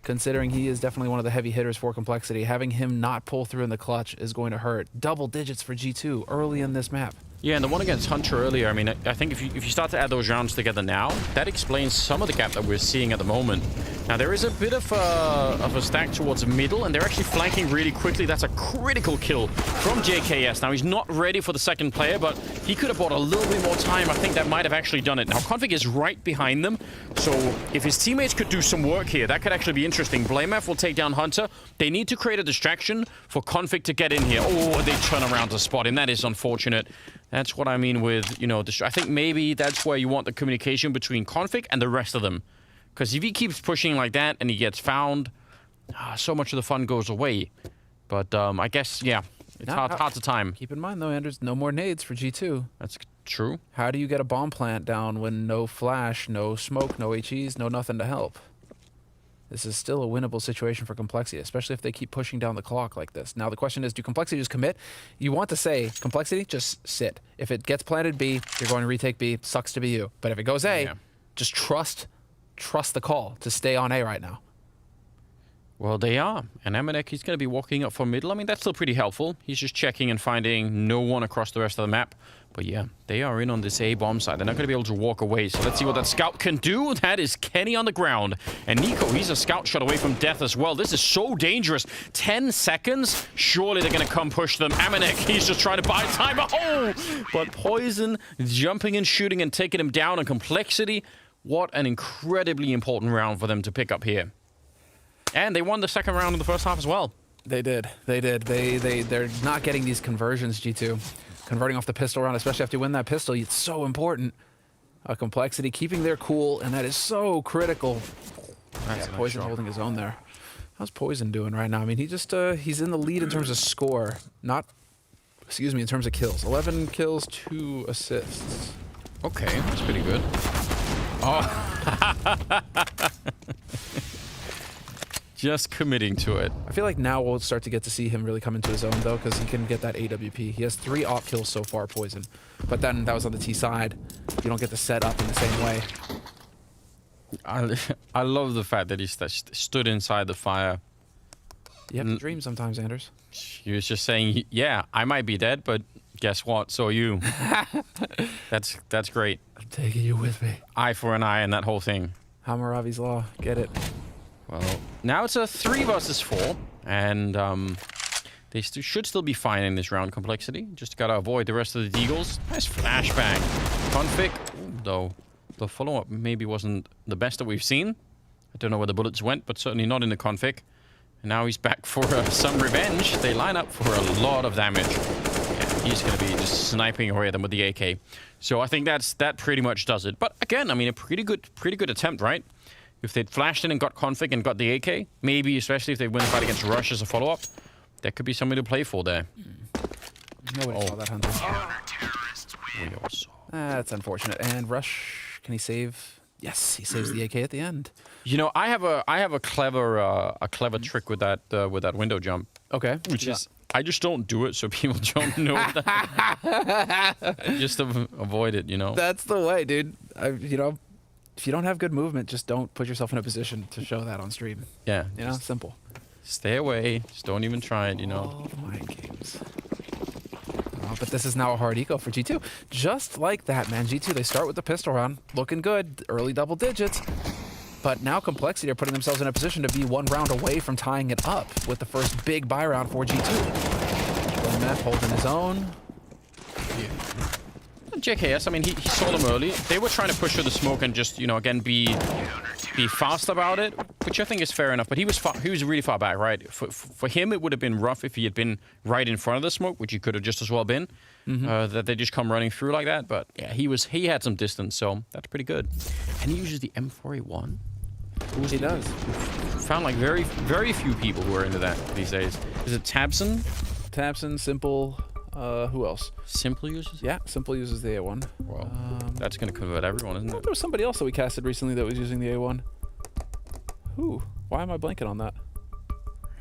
S2: Considering he is definitely one of the heavy hitters for Complexity, having him not pull through in the clutch is going to hurt. Double digits for G2 early in this map.
S1: Yeah, and the one against Hunter earlier, I mean, I think if you start to add those rounds together now, that explains some of the gap that we're seeing at the moment. Now, there is a bit of a stack towards middle, and they're actually flanking really quickly. That's a critical kill from JKS. Now, he's not ready for the second player, but he could have bought a little bit more time. I think that might have actually done it. Now, Config is right behind them, so if his teammates could do some work here, that could actually be interesting. BlameF will take down Hunter. They need to create a distraction for Config to get in here. Oh, they turn around to spot him. That is unfortunate. That's what I mean with, you know, I think maybe that's where you want the communication between Config and the rest of them. Because if he keeps pushing like that and he gets found, so much of the fun goes away. But I guess, yeah, it's hard to time.
S2: Keep in mind, though, Anders, no more nades for G2.
S1: That's true.
S2: How do you get a bomb plant down when no flash, no smoke, no HEs, no nothing to help? This is still a winnable situation for Complexity, especially if they keep pushing down the clock like this. Now, the question is, do Complexity just commit? You want to say, Complexity, just sit. If it gets planted B, you're going to retake B. Sucks to be you. But if it goes A, just trust the call to stay on A right now.
S1: Well, they are. And Amanek, he's going to be walking up for middle. I mean, that's still pretty helpful. He's just checking and finding no one across the rest of the map. But yeah, they are in on this A bomb side. They're not going to be able to walk away. So let's see what that scout can do. That is Kenny on the ground. And Nico, he's a scout shot away from death as well. This is so dangerous. 10 seconds. Surely they're going to come push them. Amanek, he's just trying to buy time. Oh! But Poison jumping and shooting and taking him down. And Complexity, what an incredibly important round for them to pick up here. And they won the second round in the first half as well.
S2: They did. They're not getting these conversions, G2. Converting off the pistol round, especially after you win that pistol, it's so important. Complexity keeping their cool, and that is so critical. Yeah, Poison holding his own there. How's Poison doing right now? I mean, he just he's in the lead in terms of score, not, excuse me, in terms of kills. 11 kills, 2 assists.
S1: Okay, that's pretty good. Oh. Just committing to it.
S2: I feel like now we'll start to get to see him really come into his own, though, because he can get that AWP. He has 3 op kills so far, Poison. But then that was on the T side. You don't get the set up in the same way.
S1: I love the fact that he stood inside the fire.
S2: You have to dream sometimes, Anders.
S1: He was just saying, yeah, I might be dead, but guess what? So are you. That's great.
S2: I'm taking you with me.
S1: Eye for an eye and that whole thing.
S2: Hammurabi's Law. Get it.
S1: Well, now it's a 3 versus 4, and they should still be fine in this round. Complexity. Just gotta avoid the rest of the Deagles. Nice flashbang. Config, though, the follow-up maybe wasn't the best that we've seen. I don't know where the bullets went, but certainly not in the Config. And now he's back for some revenge. They line up for a lot of damage. And he's going to be just sniping away at them with the AK. So I think that pretty much does it. But again, I mean, a pretty good attempt, right? If they'd flashed in and got config and got the AK, maybe especially if they win the fight against Rush as a follow-up, that could be something to play for there.
S2: Nobody saw that, Hunter.
S1: We all saw.
S2: That's unfortunate. And Rush, can he save? Yes, he saves the AK at the end.
S1: You know, I have a clever trick with that window jump.
S2: Okay.
S1: Which is, I just don't do it so people don't know that. Just to avoid it, you know.
S2: That's the way, dude. You know, if you don't have good movement, just don't put yourself in a position to show that on stream.
S1: Yeah.
S2: You know, simple.
S1: Stay away. Just don't even try it, you know.
S2: All mind games. Oh, but this is now a hard eco for G2. Just like that, man. G2, they start with the pistol round. Looking good. Early double digits. But now Complexity are putting themselves in a position to be one round away from tying it up with the first big buy round for G2. Matt holding his own.
S1: JKS, I mean, he saw them early. They were trying to push through the smoke and just, you know, again, be fast about it, which I think is fair enough. But he was really far back, right? For him, it would have been rough if he had been right in front of the smoke, which he could have just as well been. That they just come running through like that. But yeah, he had some distance, so that's pretty good. And he uses the M4A1.
S2: He does.
S1: Found like very, very few people who are into that these days. Is it Tabson?
S2: Tabson, Simple. Who else?
S1: Simple uses?
S2: Yeah, Simple uses the A1.
S1: Well, that's going to convert everyone, isn't it?
S2: There was somebody else that we casted recently that was using the A1. Who? Why am I blanking on that?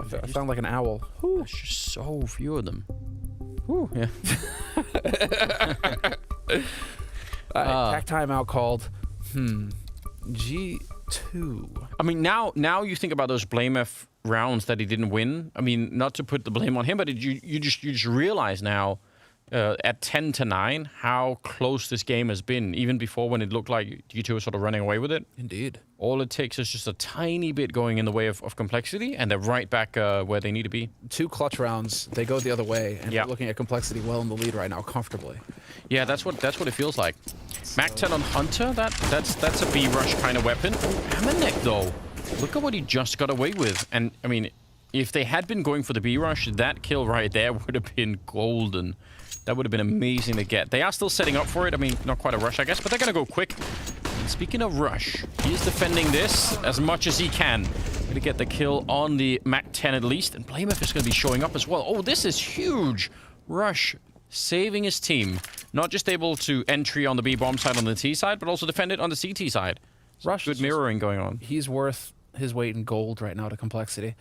S2: I sound like an owl. Who?
S1: There's just so few of them. Whew, yeah.
S2: Pack timeout called. G2.
S1: I mean, now you think about those Blame F rounds that he didn't win. I mean, not to put the blame on him, but you just realize now at 10-9 how close this game has been, even before when it looked like G2 was sort of running away with it.
S2: Indeed.
S1: All it takes is just a tiny bit going in the way of Complexity, and they're right back where they need to be. 2
S2: clutch rounds, they go the other way, and we're looking at Complexity well in the lead right now, comfortably.
S1: Yeah, that's what it feels like. Mac 10 on Hunter, that's a B-rush kind of weapon. Amanek, though, look at what he just got away with. And, I mean, if they had been going for the B-rush, that kill right there would have been golden. That would have been amazing to get. They are still setting up for it. I mean, not quite a rush, I guess, but they're going to go quick. And speaking of rush, he's defending this as much as he can. Going to get the kill on the Mac 10 at least. And Blamef is going to be showing up as well. Oh, this is huge. Rush saving his team. Not just able to entry on the B-bomb side on the T side, but also defend it on the CT side.
S2: Rush,
S1: good mirroring going on.
S2: He's worth his weight in gold right now to Complexity.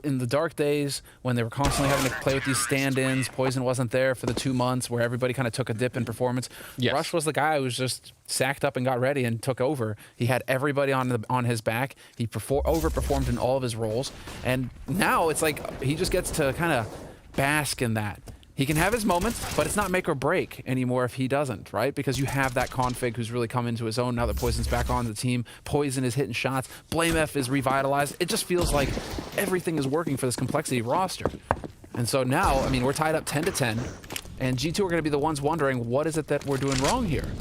S2: In the dark days, when they were constantly having to play with these stand-ins, Poison wasn't there for the 2 months where everybody kind of took a dip in performance.
S1: Yes.
S2: Rush was the guy who was just sacked up and got ready and took over. He had everybody on his back. He overperformed in all of his roles. And now it's like he just gets to kind of bask in that. He can have his moments, but it's not make or break anymore if he doesn't, right? Because you have that config who's really come into his own now that Poison's back on the team. Poison is hitting shots. Blamef is revitalized. It just feels like everything is working for this Complexity roster. And so now, I mean, we're tied up 10-10, and G2 are going to be the ones wondering, what is it that we're doing wrong here?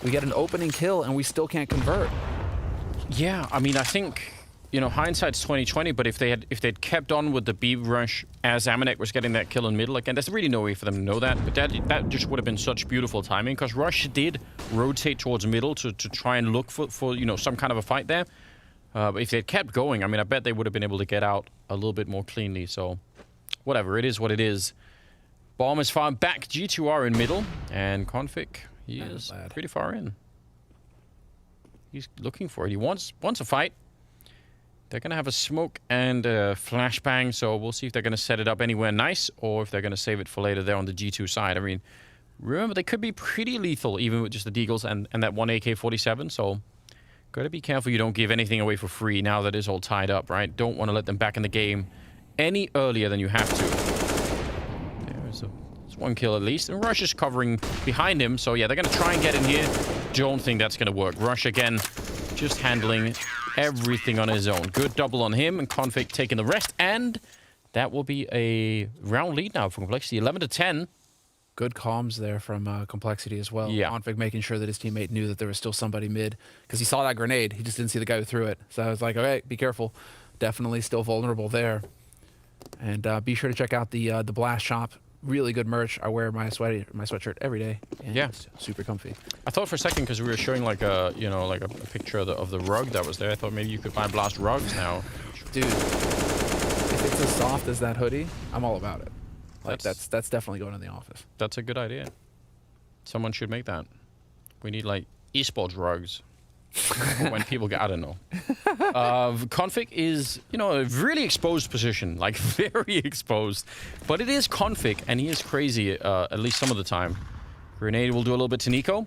S2: We get an opening kill, and we still can't convert.
S1: Yeah, I mean, I think, you know, hindsight's 20/20, but if they'd kept on with the B rush as Amanek was getting that kill in middle, again, there's really no way for them to know that. But that just would have been such beautiful timing, because Rush did rotate towards middle to try and look for you know, some kind of a fight there. But if they'd kept going, I mean, I bet they would have been able to get out a little bit more cleanly. So whatever, it is what it is. Bomb is far back. G2 are in middle, and Config, he is pretty far in. He's looking for it. He wants a fight. They're going to have a smoke and a flashbang, so we'll see if they're going to set it up anywhere nice or if they're going to save it for later there on the G2 side. I mean, remember, they could be pretty lethal even with just the Deagles and that one AK-47, so got to be careful you don't give anything away for free now that it's all tied up, right? Don't want to let them back in the game any earlier than you have to. There's one kill at least, and Rush is covering behind him, so yeah, they're going to try and get in here. Don't think that's going to work. Rush, again, just handling everything on his own. Good double on him, and Config taking the rest, and that will be a round lead now for Complexity, 11-10.
S2: Good comms there from Complexity as well.
S1: Yeah.
S2: Config making sure that his teammate knew that there was still somebody mid, because he saw that grenade. He just didn't see the guy who threw it. So I was like, okay, be careful. definitely still vulnerable there. And be sure to check out the Blast Shop. Really good merch. I wear my sweatshirt every day. And
S1: Yeah.
S2: it's super comfy.
S1: I thought for a second, because we were showing like a, you know, like a picture of the rug that was there, I thought maybe you could buy Blast rugs now.
S2: Dude, if it's as soft as that hoodie, I'm all about it. Like that's definitely going in the office.
S1: That's a good idea. Someone should make that. We need like esports rugs. When people get, I don't know. Config is, you know, a really exposed position, like very exposed. But it is Config, and he is crazy, at least some of the time. Grenade will do a little bit to Nico.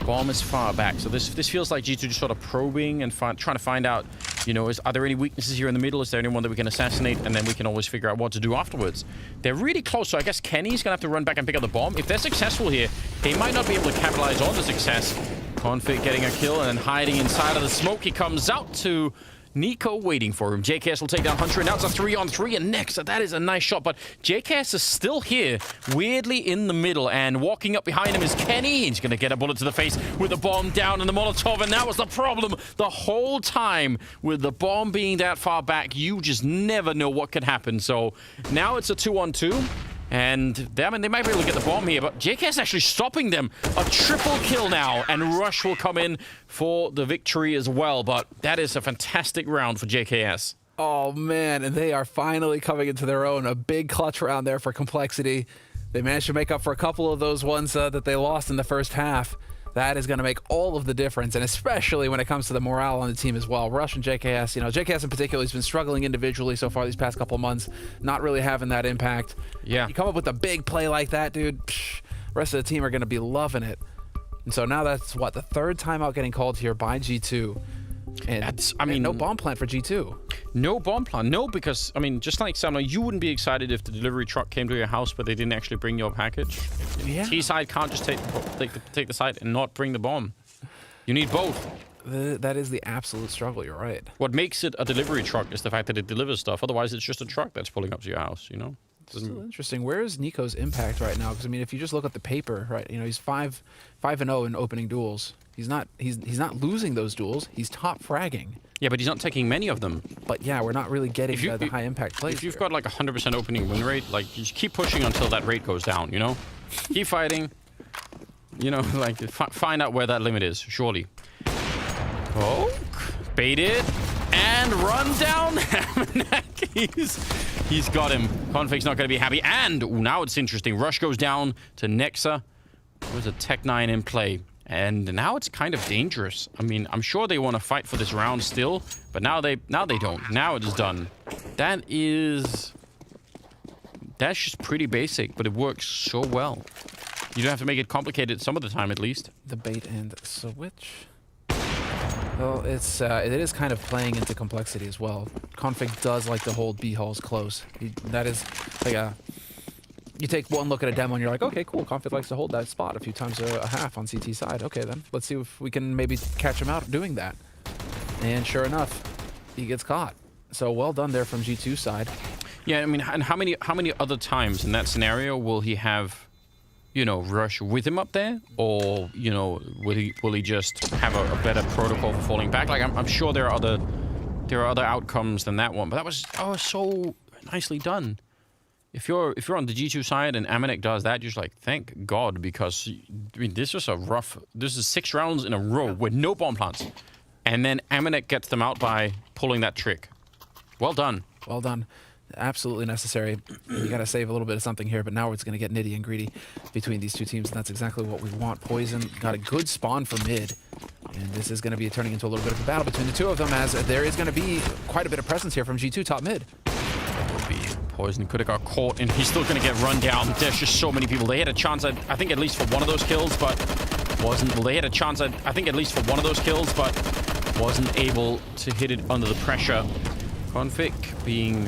S1: Bomb is far back, so this feels like G2 just sort of probing and trying to find out, you know, are there any weaknesses here in the middle? Is there anyone that we can assassinate? And then we can always figure out what to do afterwards. They're really close, so I guess Kenny's gonna have to run back and pick up the bomb. If they're successful here, they might not be able to capitalize on the success. Config getting a kill and then hiding inside of the smoke. He comes out to Nico waiting for him. JKS will take down Hunter, and now it's a 3-on-3, and next, that is a nice shot, but JKS is still here, weirdly in the middle, and walking up behind him is Kenny. He's gonna get a bullet to the face with the bomb down and the Molotov, and that was the problem the whole time. With the bomb being that far back, you just never know what could happen. So now it's a 2-on-2. And I mean, they might be able to get the bomb here, but JKS actually stopping them. A triple kill now, and Rush will come in for the victory as well. But that is a fantastic round for JKS.
S2: Oh, man, and they are finally coming into their own. A big clutch round there for Complexity. They managed to make up for a couple of those ones that they lost in the first half. That is going to make all of the difference, and especially when it comes to the morale on the team as well. Rush and JKS, you know, JKS in particular, has been struggling individually so far these past couple of months, not really having that impact.
S1: Yeah.
S2: You come up with a big play like that, dude, rest of the team are going to be loving it. And so now that's, what, the third timeout getting called here by G2. And
S1: I mean,
S2: no bomb plant for G2.
S1: No bomb plan. No, because, I mean, just like Samuel, you wouldn't be excited if the delivery truck came to your house, but they didn't actually bring your package.
S2: Yeah.
S1: T-side can't just take the side and not bring the bomb. You need both.
S2: That is the absolute struggle, you're right.
S1: What makes it a delivery truck is the fact that it delivers stuff. Otherwise, it's just a truck that's pulling up to your house, you know?
S2: Still interesting. Where is Nico's impact right now? Because I mean, if you just look at the paper, right? You know, he's 5-0 in opening duels. He's not losing those duels. He's top fragging.
S1: Yeah, but he's not taking many of them.
S2: But yeah, we're not really getting the high impact plays.
S1: If you've got like 100% opening win rate, like you just keep pushing until that rate goes down. You know, keep fighting. You know, like find out where that limit is. Surely. Poke, baited, and run down. He's got him. Config's not going to be happy. And now it's interesting. Rush goes down to Nexa. There's a Tech 9 in play. And now it's kind of dangerous. I mean, I'm sure they want to fight for this round still, but now they don't. Now it is done. That's just pretty basic, but it works so well. You don't have to make it complicated some of the time, at least.
S2: The bait and switch. Well, it is kind of playing into complexity as well. Config does like to hold B halls close. That is like you take one look at a demo and you're like, okay, cool. Config likes to hold that spot a few times a half on CT side. Okay, then let's see if we can maybe catch him out doing that. And sure enough, he gets caught. So well done there from G2 side.
S1: Yeah, I mean, and how many other times in that scenario will he have, you know, Rush with him up there, or you know, will he just have a better protocol for falling back? Like I'm sure there are other outcomes than that one, but that was so nicely done. If you're on the G2 side and Amanek does that, you're just like, thank God, because I mean, this is 6 rounds in a row with no bomb plants, and then Amanek gets them out by pulling that trick. Well done.
S2: Well done. Absolutely necessary. You got to save a little bit of something here, but now it's going to get nitty and gritty between these two teams, and that's exactly what we want. Poison got a good spawn for mid, and this is going to be turning into a little bit of a battle between the two of them, as there is going to be quite a bit of presence here from G2 top mid.
S1: Poison could have got caught, and he's still going to get run down. There's just so many people. They had a chance, I think, at least for one of those kills, but wasn't. Well, they had a chance, I think, at least for one of those kills, but wasn't able to hit it under the pressure. Config being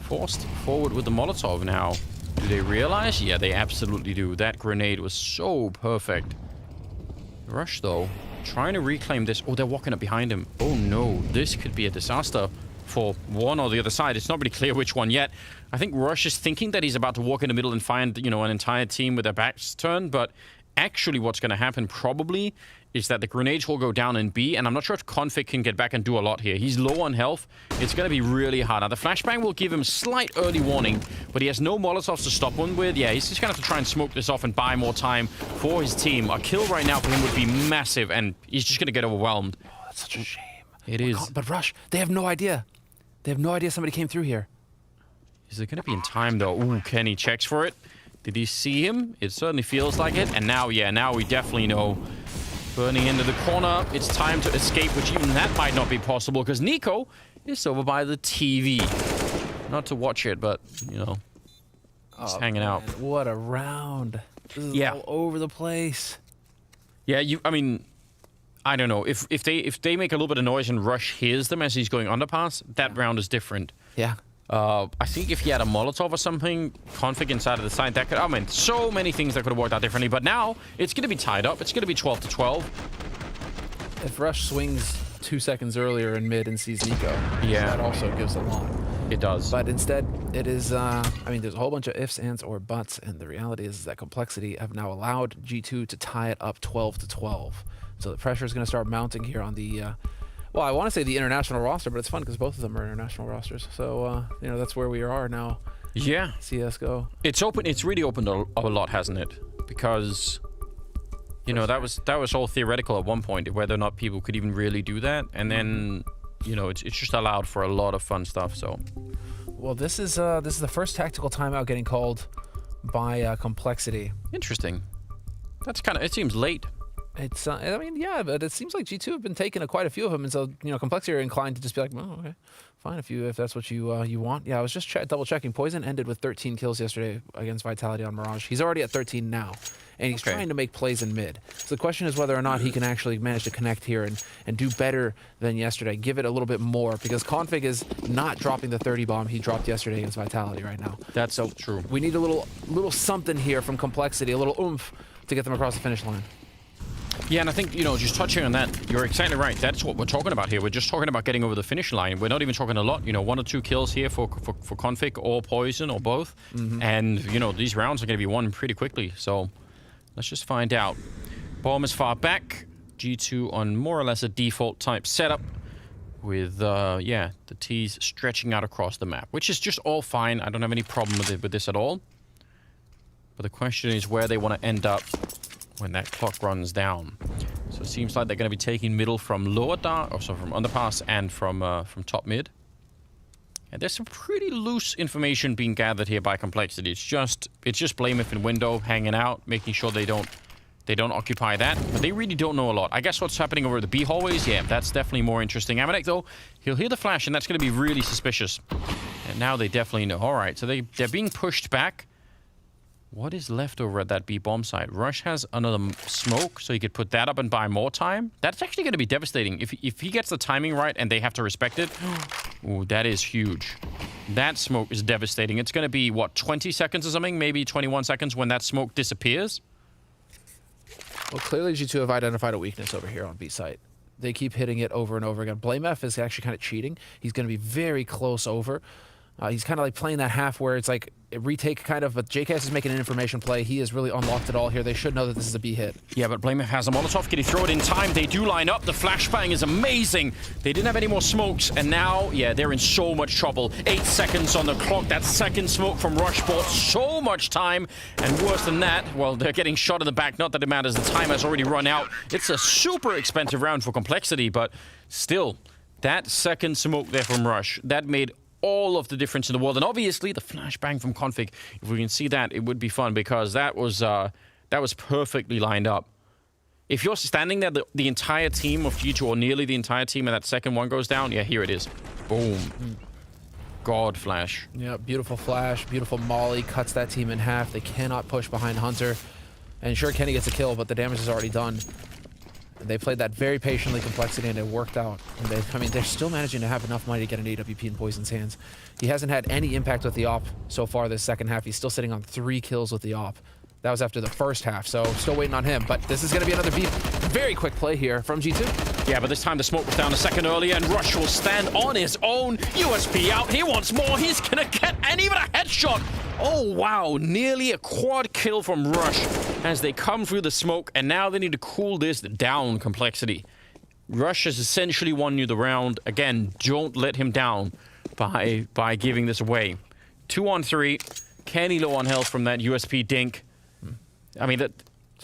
S1: forced forward with the Molotov now. Do they realize? Yeah, they absolutely do. That grenade was so perfect. Rush, though, trying to reclaim this. Oh, they're walking up behind him. Oh, no. This could be a disaster for one or the other side. It's not really clear which one yet. I think Rush is thinking that he's about to walk in the middle and find, you know, an entire team with their backs turned, but actually what's going to happen probably is that the grenades will go down in B, and I'm not sure if Config can get back and do a lot here. He's low on health. It's going to be really hard. Now, the flashbang will give him slight early warning, but he has no Molotovs to stop one with. Yeah, he's just going to have to try and smoke this off and buy more time for his team. A kill right now for him would be massive, and he's just going to get overwhelmed.
S2: Oh, that's such a shame.
S1: It is.
S2: But Rush, they have no idea. They have no idea somebody came through here.
S1: Is it going to be in time, though? Ooh, Kenny checks for it. Did he see him? It certainly feels like it. And now, yeah, now we definitely know. Burning into the corner. It's time to escape, which even that might not be possible because Nico is over by the TV. Not to watch it, but, you know, just hanging out.
S2: What a round. This is all over the place.
S1: Yeah, I mean, I don't know. If they make a little bit of noise and Rush hears them as he's going underpass, that round is different.
S2: Yeah.
S1: I think if he had a Molotov or something, Config inside of the side, that could, I mean, so many things that could have worked out differently. But now, it's going to be tied up. It's going to be 12 to 12.
S2: If Rush swings 2 seconds earlier in mid and sees Nico, that also gives a lot.
S1: It does.
S2: But instead, it is, I mean, there's a whole bunch of ifs, ands, or buts, and the reality is that Complexity have now allowed G2 to tie it up 12 to 12. So the pressure is going to start mounting here on the, well, I want to say the international roster, but it's fun because both of them are international rosters. So, you know, that's where we are now.
S1: Yeah.
S2: CSGO.
S1: It's open. It's really opened up a lot, hasn't it? Because, you know, that was all theoretical at one point, whether or not people could even really do that. And then, you know, it's just allowed for a lot of fun stuff. So,
S2: well, this is the first tactical timeout getting called by Complexity.
S1: Interesting. That's kind of, it seems late.
S2: It's, I mean, yeah, but it seems like G2 have been taking quite a few of them, and so, you know, Complexity are inclined to just be like, oh, okay, fine, if that's what you you want. Yeah, I was just double checking. Poison ended with 13 kills yesterday against Vitality on Mirage. He's already at 13 now, and he's trying to make plays in mid. So the question is whether or not he can actually manage to connect here and do better than yesterday. Give it a little bit more, because Config is not dropping the 30 bomb he dropped yesterday against Vitality right now.
S1: That's so true.
S2: We need a little something here from Complexity, a little oomph to get them across the finish line.
S1: Yeah, and I think, you know, just touching on that, you're exactly right. That's what we're talking about here. We're just talking about getting over the finish line. We're not even talking a lot. You know, 1 or 2 kills here for Config or Poison or both. And, you know, these rounds are going to be won pretty quickly. So let's just find out. Bomb is far back. G2 on more or less a default type setup with, yeah, the T's stretching out across the map, which is just all fine. I don't have any problem with this at all. But the question is where they want to end up when that clock runs down. So it seems like they're going to be taking middle from lower dark, or so from underpass and from top mid. And there's some pretty loose information being gathered here by Complexity. It's just Blameth in window hanging out, making sure they don't occupy that. But they really don't know a lot. I guess what's happening over the B hallways, yeah, that's definitely more interesting. Amanek though, he'll hear the flash, and that's going to be really suspicious. And now they definitely know. All right, so they're being pushed back. What is left over at that B bomb site? Rush has another smoke, so he could put that up and buy more time. That's actually going to be devastating. If he gets the timing right and they have to respect it, ooh, that is huge. That smoke is devastating. It's going to be, what, 20 seconds or something? Maybe 21 seconds when that smoke disappears?
S2: Well, clearly G2 have identified a weakness over here on B site. They keep hitting it over and over again. Blamef is actually kind of cheating. He's going to be very close over. He's kind of like playing that half where it's like a retake kind of, but JKS is making an information play. He has really unlocked it all here. They should know that this is a B hit.
S1: Yeah, but Blamef has a Molotov. Can he throw it in time? They do line up. The flashbang is amazing. They didn't have any more smokes, and now, yeah, they're in so much trouble. 8 seconds on the clock. That second smoke from Rush bought so much time, and worse than that, well, they're getting shot in the back. Not that it matters. The time has already run out. It's a super expensive round for Complexity, but still, that second smoke there from Rush, that made all of the difference in the world. And obviously the flashbang from Config, if we can see that, it would be fun, because that was perfectly lined up. If you're standing there, the entire team of G2, or nearly the entire team, and that second one goes down, yeah, here it is. Boom. God flash.
S2: Yeah, beautiful flash, beautiful molly, cuts that team in half. They cannot push behind Hunter. And sure, Kenny gets a kill, but the damage is already done. They played that very patiently, Complexity, and it worked out. And they're still managing to have enough money to get an AWP in Poison's hands. He hasn't had any impact with the op so far this second half. He's still sitting on 3 kills with the op. That was after the first half, so still waiting on him. But this is going to be another very quick play here from G2.
S1: Yeah, but this time the smoke was down a second earlier, and Rush will stand on his own. USP out. He wants more. He's going to get, and even a headshot. Oh, wow. Nearly a quad kill from Rush as they come through the smoke, and now they need to cool this down, Complexity. Rush has essentially won you the round. Again, don't let him down by giving this away. 2 on 3. Kenny low on health from that USP dink. I mean, that...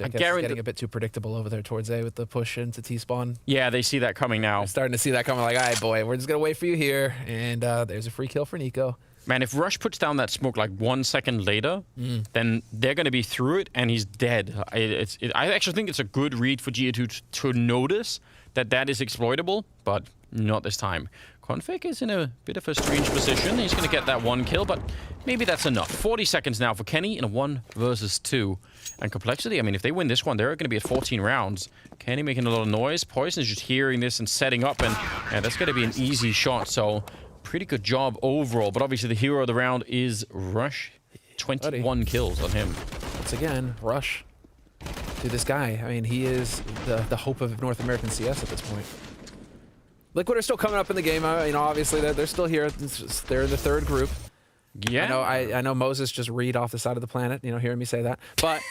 S1: I guarantee
S2: getting a bit too predictable over there towards A with the push into T-spawn.
S1: Yeah, they see that coming now.
S2: They're starting to see that coming like, all right, boy, we're just going to wait for you here. And there's a free kill for Nico.
S1: Man, if Rush puts down that smoke like 1 second later, then they're going to be through it and he's dead. I actually think it's a good read for G2 to notice that is exploitable, but not this time. Config is in a bit of a strange position. He's going to get that 1 kill, but maybe that's enough. 40 seconds now for Kenny in a 1 versus 2. And Complexity, I mean, if they win this one, they're going to be at 14 rounds. Kenny making a lot of noise. Poison is just hearing this and setting up, and yeah, that's going to be an easy shot. So pretty good job overall. But obviously the hero of the round is Rush. 21 kills on him.
S2: Once again, Rush to this guy. I mean, he is the hope of North American CS at this point. Liquid are still coming up in the game. You know, obviously they're still here. They're in the 3rd group.
S1: Yeah.
S2: I know Moses just read off the side of the planet, you know, hearing me say that. But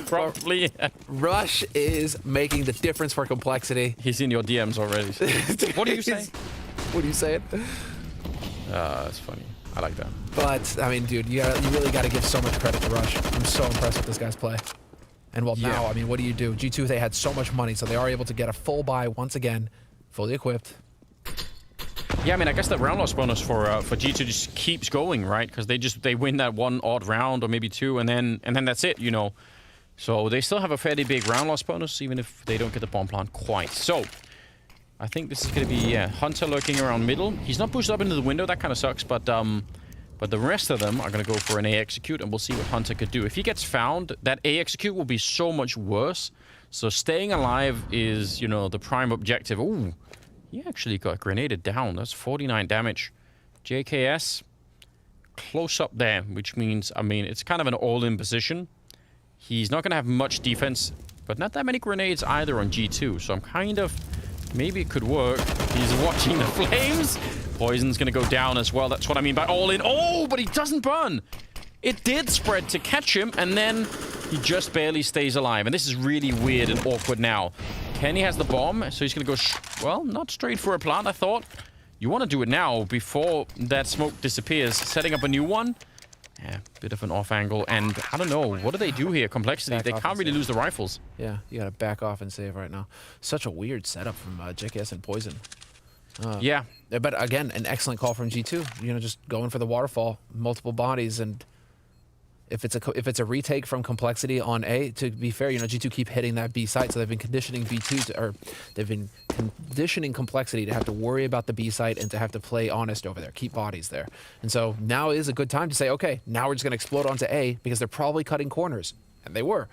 S1: probably
S2: Rush is making the difference for Complexity.
S1: He's in your DMs already. What do you say?
S2: What do you say?
S1: That's funny. I like that.
S2: But I mean, dude, you really got to give so much credit to Rush. I'm so impressed with this guy's play. And well, now, I mean, what do you do? G2, they had so much money, so they are able to get a full buy once again, fully equipped.
S1: Yeah, I mean, I guess the round loss bonus for G2 just keeps going, right? Because they win that 1 odd round or maybe 2, and then that's it, you know. So they still have a fairly big round loss bonus, even if they don't get the bomb plant quite. So I think this is going to be Hunter lurking around middle. He's not pushed up into the window. That kind of sucks, but the rest of them are going to go for an A execute, and we'll see what Hunter could do. If he gets found, that A execute will be so much worse. So staying alive is, you know, the prime objective. Ooh. He actually got grenaded down. That's 49 damage. JKS, close up there, which means, I mean, it's kind of an all-in position. He's not going to have much defense, but not that many grenades either on G2. So I'm kind of, maybe it could work. He's watching the flames. Poison's going to go down as well. That's what I mean by all-in. Oh, but he doesn't burn. It did spread to catch him, and then he just barely stays alive. And this is really weird and awkward now. Kenny has the bomb, so he's going to go, well, not straight for a plant, I thought. You want to do it now before that smoke disappears. Setting up a new one. Yeah, bit of an off angle. And I don't know, what do they do here? Complexity, they can't really lose the rifles.
S2: Yeah, you got to back off and save right now. Such a weird setup from JKS and Poison.
S1: Yeah.
S2: But again, an excellent call from G2. You know, just going for the waterfall, multiple bodies, and if it's a retake from Complexity on A, to be fair, you know, G2 keep hitting that B site, so they've been conditioning B2 they've been conditioning Complexity to have to worry about the B site and to have to play honest over there, keep bodies there. And so now is a good time to say, okay, now we're just going to explode onto A because they're probably cutting corners, and they were.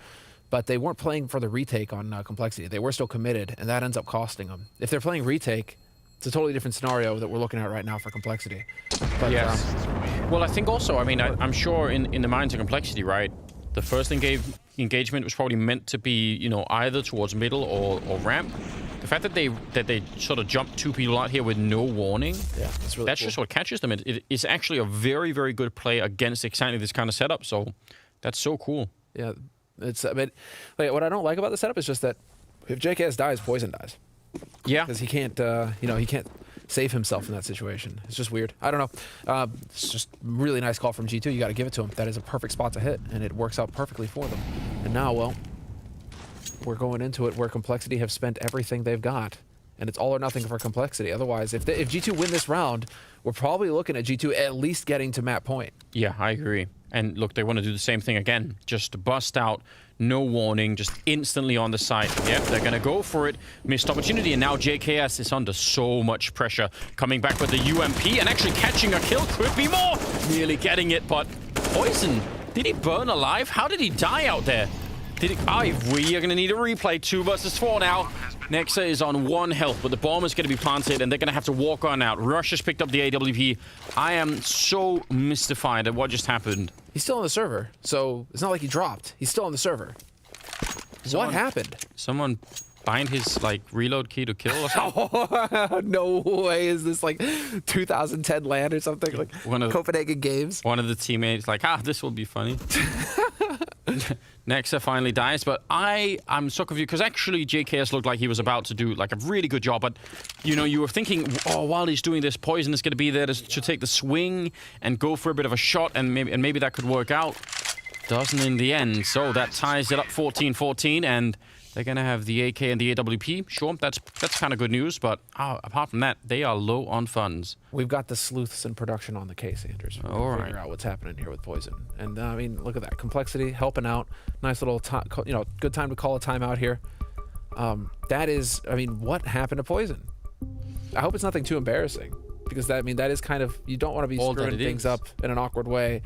S2: But they weren't playing for the retake on Complexity. They were still committed, and that ends up costing them. If they're playing retake, it's a totally different scenario that we're looking at right now for Complexity. But,
S1: yes. Well, I think also, I mean, I'm sure in the minds of Complexity, right, the first engagement was probably meant to be, you know, either towards middle or ramp. The fact that they sort of jumped 2 people out here with no warning,
S2: yeah, that's really cool.
S1: just what catches them. It is actually a very, very good play against exactly this kind of setup. So that's so cool.
S2: Yeah, it's a bit. Like, what I don't like about the setup is just that if JKS dies, Poison dies.
S1: Yeah,
S2: because he can't, you know, he can't save himself in that situation. It's just weird. I don't know. It's just really nice call from G2. You got to give it to him. That is a perfect spot to hit, and it works out perfectly for them. And now, well, we're going into it where Complexity have spent everything they've got, and it's all or nothing for Complexity. Otherwise, if G2 win this round, we're probably looking at G2 at least getting to map point.
S1: Yeah, I agree. And look, they want to do the same thing again. Just bust out, no warning, just instantly on the side. Yep, they're going to go for it. Missed opportunity, and now JKS is under so much pressure. Coming back with the UMP and actually catching a kill. Could be more. Nearly getting it, but Poison, did he burn alive? How did he die out there? We are going to need a replay. 2 versus 4 now. Nexa is on 1 health, but the bomb is going to be planted, and they're going to have to walk on out. Rush has picked up the AWP. I am so mystified at what just happened.
S2: He's still on the server, so it's not like he dropped. He's still on the server. What happened?
S1: Someone find his like reload key to kill or something?
S2: No way is this like 2010 land or something like Copenhagen Games.
S1: One of the teammates like, this will be funny. Nexa finally dies, but I'm so confused because actually JKS looked like he was about to do like a really good job, but you know, you were thinking, while he's doing this, Poison is going to be there to take the swing and go for a bit of a shot, and maybe that could work out. Doesn't in the end, so that ties it up 14-14, and they're going to have the AK and the AWP. Sure, that's kind of good news, but apart from that, they are low on funds.
S2: We've got the sleuths in production on the case, Anders. We'll figure out what's happening here with Poison. And I mean, look at that complexity, helping out. Nice little, good time to call a timeout here. That is, I mean, what happened to Poison? I hope it's nothing too embarrassing, because that is kind of, you don't want to be screwing things up in an awkward way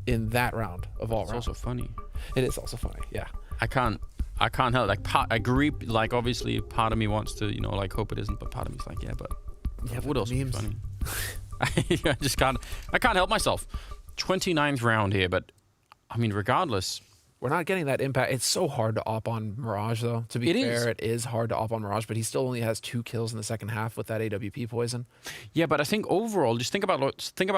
S2: in that round of all rounds.
S1: It's also funny.
S2: It is also funny, yeah.
S1: I can't help, like, I agree, like, obviously, part of me wants to, you know, like, hope it isn't, but part of me's like, but what else would be funny? I can't help myself. 29th round here, but, I mean, regardless.
S2: We're not getting that impact. It's so hard to op on Mirage, though. To be fair, it is hard to op on Mirage, but he still only has 2 kills in the second half with that AWP Poison.
S1: Yeah, but I think overall, just think about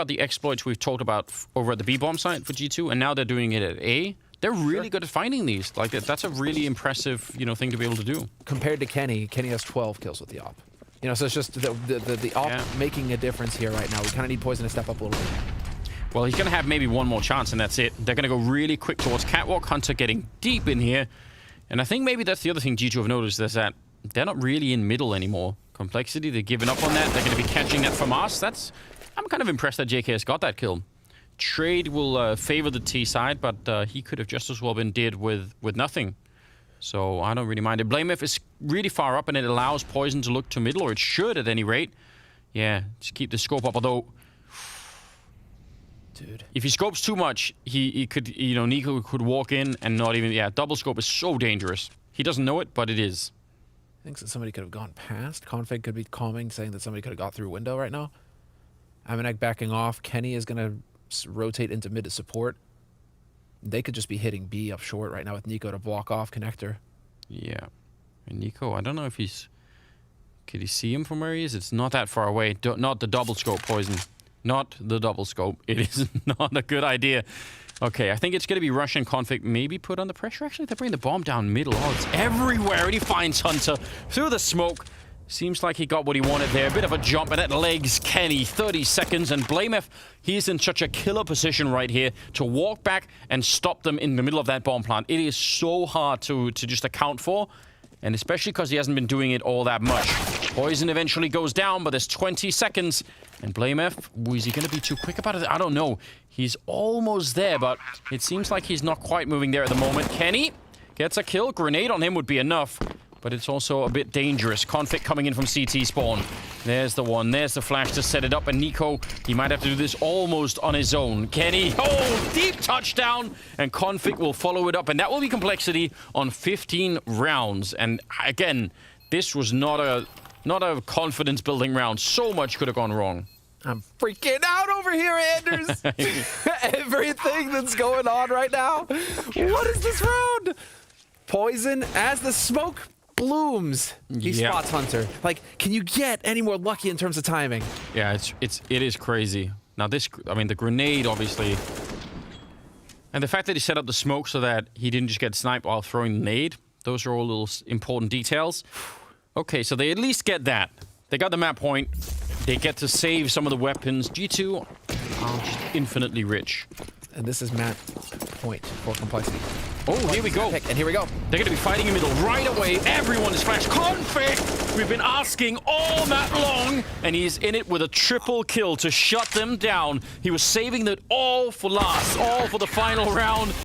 S1: the exploits we've talked about over at the B-bomb site for G2, and now they're doing it at A. They're really good at finding these. Like, that's a really impressive, you know, thing to be able to do.
S2: Compared to Kenny has 12 kills with the op. You know, so it's just the op making a difference here right now. We kind of need Poison to step up a little bit.
S1: Well, he's going to have maybe one more chance, and that's it. They're going to go really quick towards Catwalk. Hunter getting deep in here. And I think maybe that's the other thing G2 have noticed, is that they're not really in middle anymore. Complexity, they're giving up on that. They're going to be catching that from us. I'm kind of impressed that JKS got that kill. Trade will favor the T side, but he could have just as well been dead with nothing. So I don't really mind it. Blamef is really far up, and it allows Poison to look to middle, or it should at any rate. Yeah, just keep the scope up, although...
S2: Dude.
S1: If he scopes too much, he could, you know, Nico could walk in and not even... Yeah, double scope is so dangerous. He doesn't know it, but it is.
S2: Thinks that somebody could have gone past. Config could be calming, saying that somebody could have got through window right now. Amanek backing off. Kenny is going to rotate into mid to support. They could just be hitting B up short right now with Nico to block off connector.
S1: Yeah. And Nico, I don't know if he's... Could he see him from where he is? It's not that far away. Not the double scope, Poison. Not the double scope. It is not a good idea. Okay, I think it's going to be Russian Config. Maybe put under pressure. Actually, they bring the bomb down middle. Oh, it's everywhere. And he finds Hunter through the smoke. Seems like he got what he wanted there. A bit of a jump, and that legs Kenny. 30 seconds. And Blamef, he's in such a killer position right here to walk back and stop them in the middle of that bomb plant. It is so hard to just account for. And especially because he hasn't been doing it all that much. Poison eventually goes down, but there's 20 seconds. And Blamef, is he going to be too quick about it? I don't know. He's almost there, but it seems like he's not quite moving there at the moment. Kenny gets a kill. Grenade on him would be enough, but it's also a bit dangerous. Config coming in from CT spawn. There's the one. There's the flash to set it up. And Nico, he might have to do this almost on his own. Kenny, deep touchdown. And Config will follow it up. And that will be complexity on 15 rounds. And again, this was not a confidence-building round. So much could have gone wrong.
S2: I'm freaking out over here, Anders. Everything that's going on right now. What is this round? Poison as the smoke blooms. He spots Hunter. Like, can you get any more lucky in terms of timing?
S1: Yeah, it is crazy. Now this, I mean, the grenade obviously, and the fact that he set up the smoke so that he didn't just get sniped while throwing the nade. Those are all little important details. Okay, so they at least get that. They got the map point. They get to save some of the weapons. G2 are just infinitely rich.
S2: And this is map point for complexity.
S1: Oh, here we go.
S2: And here we go.
S1: They're going to be fighting in the middle right away. Everyone is flash. Config! We've been asking all that long, and he's in it with a triple kill to shut them down. He was saving that all for last, all for the final round.